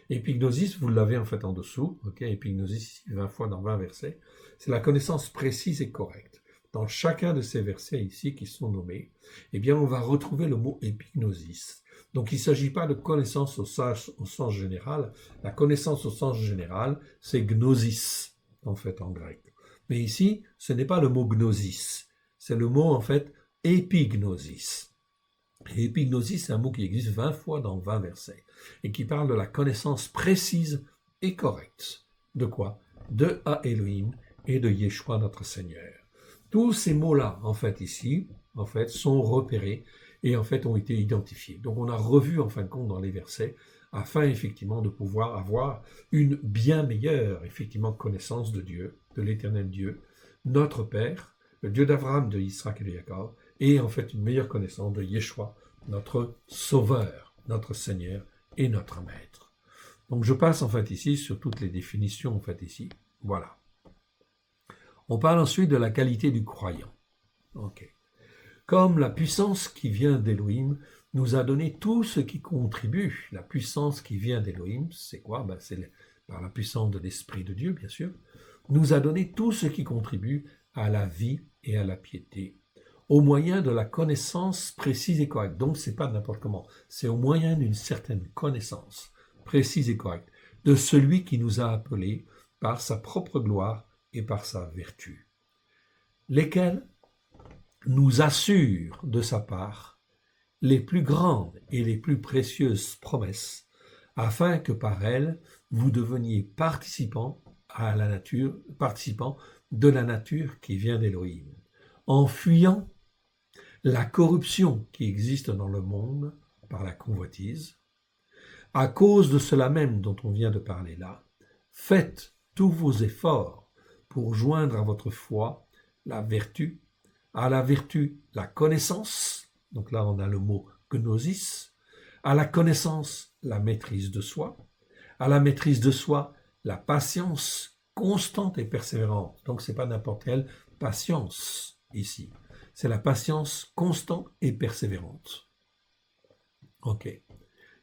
Épignosis, vous l'avez en fait en dessous, épignosis 20 fois dans 20 versets, c'est la connaissance précise et correcte. Dans chacun de ces versets ici qui sont nommés, eh bien on va retrouver le mot épignosis. Donc il ne s'agit pas de connaissance au sens général, la connaissance au sens général, c'est gnosis en fait en grec. Mais ici, ce n'est pas le mot gnosis, c'est le mot en fait épignosis. Et épignosis, c'est un mot qui existe 20 fois dans 20 versets et qui parle de la connaissance précise et correcte. De quoi? De Elohim et de Yeshua notre Seigneur. Tous ces mots-là, en fait, ici, en fait, sont repérés et en fait ont été identifiés. Donc on a revu en fin de compte dans les versets afin effectivement de pouvoir avoir une bien meilleure effectivement connaissance de Dieu, de l'éternel Dieu, notre Père, le Dieu d'Abraham, de Isaac et de Jacob, et en fait une meilleure connaissance de Yeshua, notre Sauveur, notre Seigneur et notre Maître. Donc je passe en fait ici sur toutes les définitions en fait ici. Voilà. On parle ensuite de la qualité du croyant. Ok. Comme la puissance qui vient d'Élohim nous a donné tout ce qui contribue. La puissance qui vient d'Élohim, c'est quoi? C'est par la puissance de l'Esprit de Dieu, bien sûr, nous a donné tout ce qui contribue à la vie et à la piété, au moyen de la connaissance précise et correcte. Donc, c'est pas n'importe comment, c'est au moyen d'une certaine connaissance précise et correcte de celui qui nous a appelés par sa propre gloire et par sa vertu, lesquels nous assurent de sa part les plus grandes et les plus précieuses promesses, afin que par elles vous deveniez participants de la nature qui vient d'Élohim, en fuyant la corruption qui existe dans le monde par la convoitise. À cause de cela même dont on vient de parler là, faites tous vos efforts pour joindre à votre foi la vertu, à la vertu la connaissance, donc là on a le mot gnosis, à la connaissance la maîtrise de soi, à la maîtrise de soi la patience constante et persévérante. Donc c'est pas n'importe quelle patience ici, c'est la patience constante et persévérante. Ok,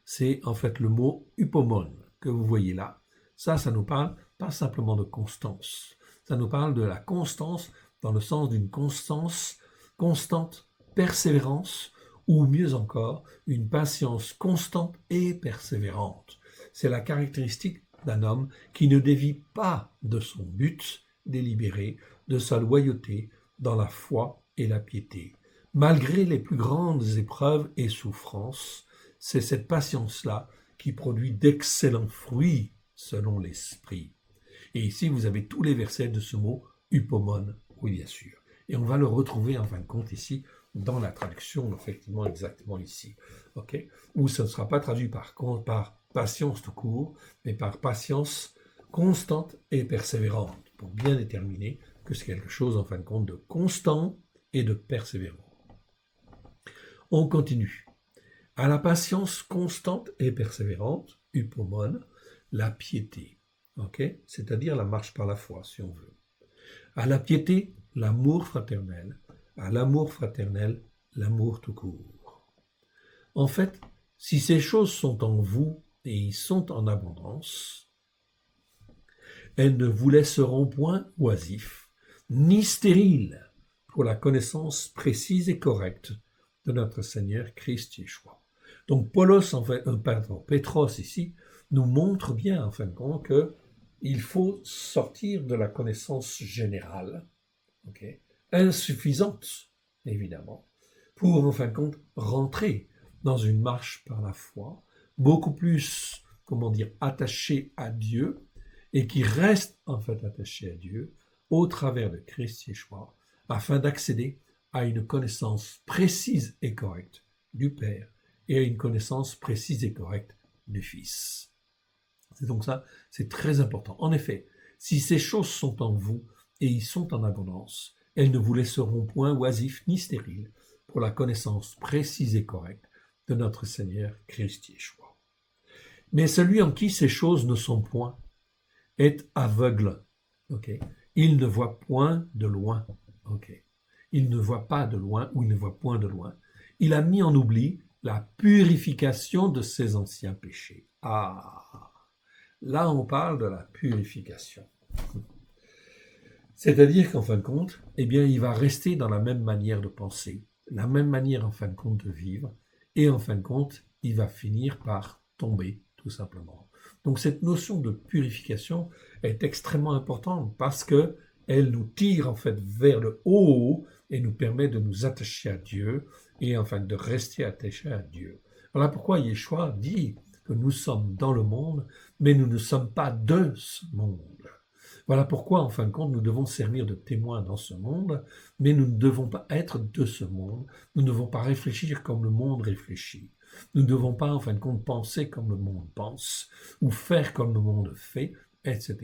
c'est en fait le mot hypomone que vous voyez là. Ça nous parle pas simplement de constance, ça nous parle de la constance dans le sens d'une constance, constante persévérance, ou mieux encore, une patience constante et persévérante. C'est la caractéristique d'un homme qui ne dévie pas de son but délibéré, de sa loyauté dans la foi et la piété. Malgré les plus grandes épreuves et souffrances, c'est cette patience-là qui produit d'excellents fruits selon l'Esprit. Et ici, vous avez tous les versets de ce mot hypomone, oui bien sûr. Et on va le retrouver en fin de compte ici dans la traduction, effectivement, exactement ici. Okay, où ce ne sera pas traduit par patience tout court, mais par patience constante et persévérante, pour bien déterminer que c'est quelque chose, en fin de compte, de constant et de persévérant. On continue. À la patience constante et persévérante, hypomone, la piété, okay, c'est-à-dire la marche par la foi, si on veut. À la piété, l'amour fraternel. À l'amour fraternel, l'amour tout court. En fait, si ces choses sont en vous et y sont en abondance, elles ne vous laisseront point oisifs, ni stériles pour la connaissance précise et correcte de notre Seigneur Christ Yeshua. Donc Pétros ici nous montre bien en fin de compte qu'il faut sortir de la connaissance générale, okay, insuffisante évidemment, pour en fin de compte rentrer dans une marche par la foi, beaucoup plus, attaché à Dieu, et qui reste en fait attaché à Dieu au travers de Christ Yeshua, afin d'accéder à une connaissance précise et correcte du Père et à une connaissance précise et correcte du Fils. C'est donc ça, c'est très important. En effet, si ces choses sont en vous et y sont en abondance, elles ne vous laisseront point oisifs ni stériles pour la connaissance précise et correcte de notre Seigneur Christ Yeshua. Mais celui en qui ces choses ne sont point est aveugle. Okay? Il ne voit point de loin. Okay? Il ne voit pas de loin ou il ne voit point de loin. Il a mis en oubli la purification de ses anciens péchés. Ah, là on parle de la purification. C'est-à-dire qu'en fin de compte, eh bien, il va rester dans la même manière de penser, la même manière en fin de compte de vivre, et en fin de compte, il va finir par tomber, tout simplement. Donc cette notion de purification est extrêmement importante parce que elle nous tire en fait vers le haut et nous permet de nous attacher à Dieu et enfin de rester attachés à Dieu. Voilà pourquoi Yeshua dit que nous sommes dans le monde, mais nous ne sommes pas de ce monde. Voilà pourquoi, en fin de compte, nous devons servir de témoins dans ce monde, mais nous ne devons pas être de ce monde. Nous ne devons pas réfléchir comme le monde réfléchit. Nous ne devons pas, en fin de compte, penser comme le monde pense, ou faire comme le monde fait, etc.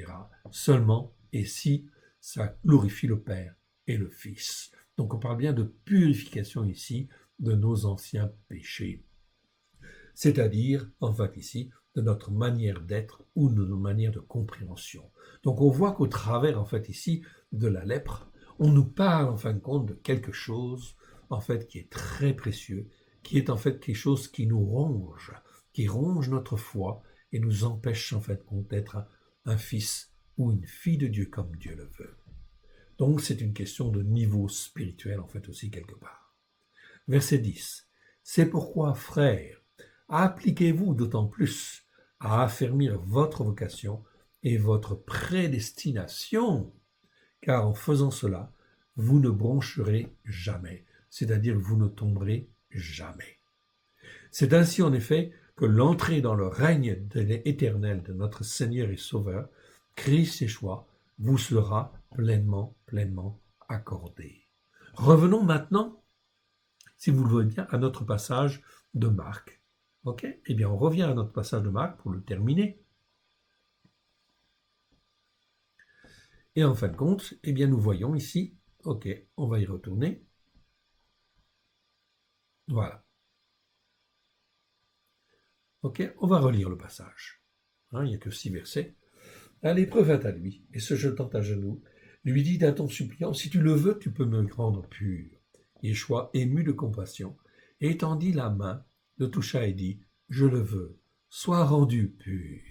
Seulement, et si ça glorifie le Père et le Fils. Donc on parle bien de purification ici de nos anciens péchés. C'est-à-dire, en fait ici, de notre manière d'être ou de nos manières de compréhension. Donc on voit qu'au travers, en fait ici, de la lèpre, on nous parle en fin de compte de quelque chose, en fait, qui est très précieux, qui est en fait quelque chose qui nous ronge, qui ronge notre foi et nous empêche en fait d'être un fils ou une fille de Dieu comme Dieu le veut. Donc c'est une question de niveau spirituel en fait aussi quelque part. Verset 10. C'est pourquoi, frères, appliquez-vous d'autant plus à affermir votre vocation et votre prédestination, car en faisant cela, vous ne broncherez jamais, c'est-à-dire vous ne tomberez jamais. C'est ainsi en effet que l'entrée dans le règne éternel de notre Seigneur et Sauveur, Christ Yeshua, vous sera pleinement accordée. Revenons maintenant si vous le voulez bien, à notre passage de Marc. Ok? Eh bien, on revient à notre passage de Marc pour le terminer. Et en fin de compte, eh bien, nous voyons ici, ok, on va y retourner. Voilà. Ok, on va relire le passage. Hein, il n'y a que 6 versets. À l'épreuve vint à lui, et se jetant à genoux, lui dit d'un ton suppliant, si tu le veux, tu peux me rendre pur. Yeshua, ému de compassion, étendit la main, le toucha et dit, je le veux, sois rendu pur.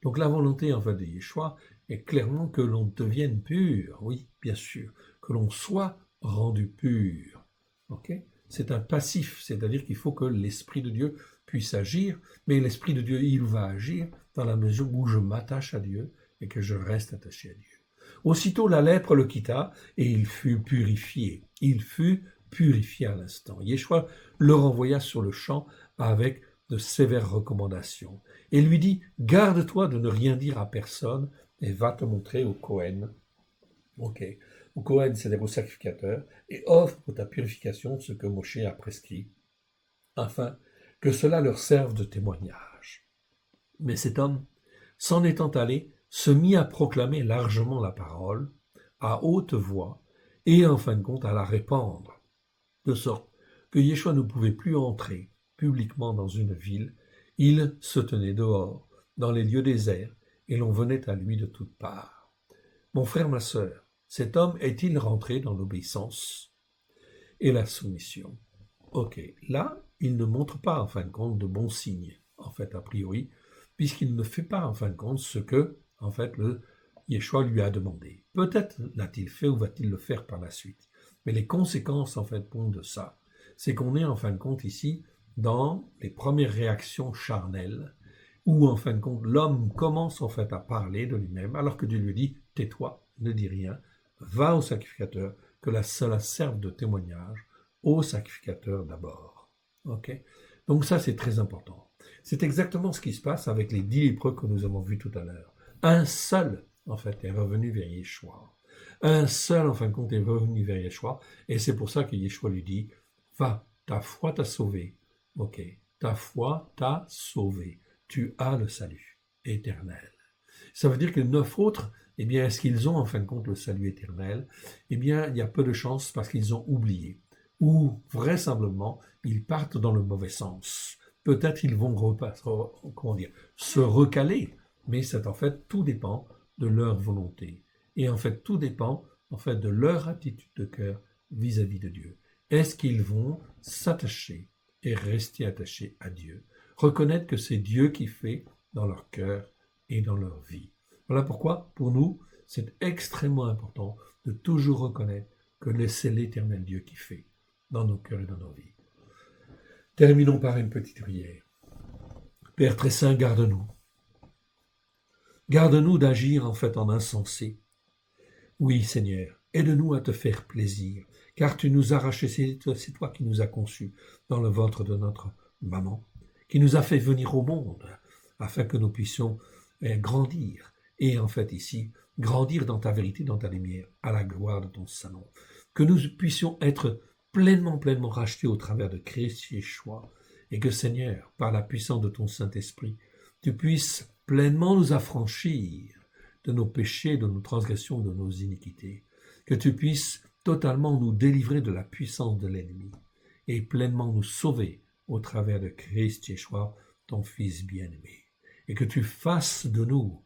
Donc la volonté en fait de Yeshua est clairement que l'on devienne pur, oui, bien sûr, que l'on soit rendu pur. Ok? C'est un passif, c'est-à-dire qu'il faut que l'Esprit de Dieu puisse agir, mais l'Esprit de Dieu, il va agir dans la mesure où je m'attache à Dieu et que je reste attaché à Dieu. Aussitôt la lèpre le quitta et il fut purifié. Il fut purifié à l'instant. Yeshua le renvoya sur le champ avec de sévères recommandations et lui dit, garde-toi de ne rien dire à personne et va te montrer au Kohen. Ok. Au Kohen, c'est-à-dire au sacrificateur, et offre pour ta purification ce que Moshe a prescrit, afin que cela leur serve de témoignage. Mais cet homme, s'en étant allé, se mit à proclamer largement la parole, à haute voix, et en fin de compte à la répandre, de sorte que Yeshua ne pouvait plus entrer publiquement dans une ville, il se tenait dehors, dans les lieux déserts, et l'on venait à lui de toutes parts. Mon frère, ma sœur, cet homme est-il rentré dans l'obéissance et la soumission? Ok, là, il ne montre pas, en fin de compte, de bons signes, en fait, a priori, puisqu'il ne fait pas, en fin de compte, ce que, en fait, le Yeshua lui a demandé. Peut-être l'a-t-il fait ou va-t-il le faire par la suite. Mais les conséquences, en fait, de ça, c'est qu'on est, en fin de compte, ici, dans les premières réactions charnelles, où, en fin de compte, l'homme commence, en fait, à parler de lui-même, alors que Dieu lui dit, tais-toi, ne dis rien, va au sacrificateur, que cela serve de témoignage, au sacrificateur d'abord. Okay? Donc ça, c'est très important. C'est exactement ce qui se passe avec les 10 lépreux que nous avons vus tout à l'heure. Un seul, en fait, est revenu vers Yeshua. Un seul, en fin de compte, est revenu vers Yeshua. Et c'est pour ça que Yeshua lui dit, va, ta foi t'a sauvé. Ok, ta foi t'a sauvé. Tu as le salut éternel. Ça veut dire que les 9 autres, eh bien, est-ce qu'ils ont en fin de compte le salut éternel? Eh bien, il y a peu de chances parce qu'ils ont oublié. Ou vraisemblablement, ils partent dans le mauvais sens. Peut-être ils vont se recaler, mais c'est en fait tout dépend de leur volonté. Et en fait, tout dépend en fait de leur attitude de cœur vis-à-vis de Dieu. Est-ce qu'ils vont s'attacher et rester attachés à Dieu? Reconnaître que c'est Dieu qui fait dans leur cœur et dans leur vie. Voilà pourquoi, pour nous, c'est extrêmement important de toujours reconnaître que c'est l'Éternel Dieu qui fait dans nos cœurs et dans nos vies. Terminons par une petite prière. Père très saint, garde-nous. Garde-nous d'agir en fait en insensé. Oui, Seigneur, aide-nous à te faire plaisir, car tu nous as arrachés, c'est toi qui nous as conçus dans le ventre de notre maman, qui nous a fait venir au monde, afin que nous puissions grandir, et en fait ici, grandir dans ta vérité, dans ta lumière, à la gloire de ton Saint-Nom. Que nous puissions être pleinement rachetés au travers de Christ Yeshua, et que Seigneur, par la puissance de ton Saint-Esprit, tu puisses pleinement nous affranchir de nos péchés, de nos transgressions, de nos iniquités, que tu puisses totalement nous délivrer de la puissance de l'ennemi, et pleinement nous sauver au travers de Christ Yeshua, ton Fils bien-aimé, et que tu fasses de nous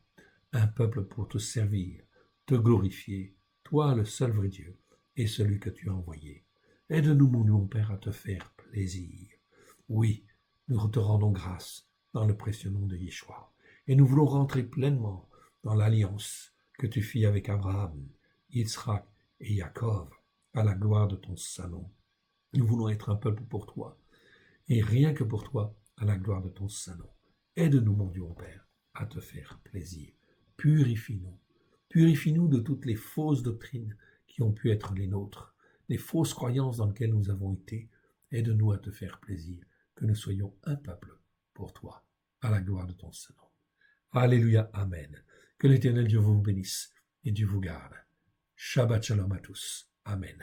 un peuple pour te servir, te glorifier, toi le seul vrai Dieu, et celui que tu as envoyé. Aide-nous, mon Père, à te faire plaisir. Oui, nous te rendons grâce dans le précieux nom de Yeshua, et nous voulons rentrer pleinement dans l'alliance que tu fis avec Abraham, Yitzhak et Jacob, à la gloire de ton Saint-Nom. Nous voulons être un peuple pour toi, et rien que pour toi, à la gloire de ton Saint-Nom. Aide-nous, mon Dieu, mon Père, à te faire plaisir. Purifie-nous. Purifie-nous de toutes les fausses doctrines qui ont pu être les nôtres, les fausses croyances dans lesquelles nous avons été. Aide-nous à te faire plaisir, que nous soyons un peuple pour toi, à la gloire de ton Saint-Nom. Alléluia, Amen. Que l'Éternel Dieu vous bénisse et Dieu vous garde. Shabbat shalom à tous. Amen.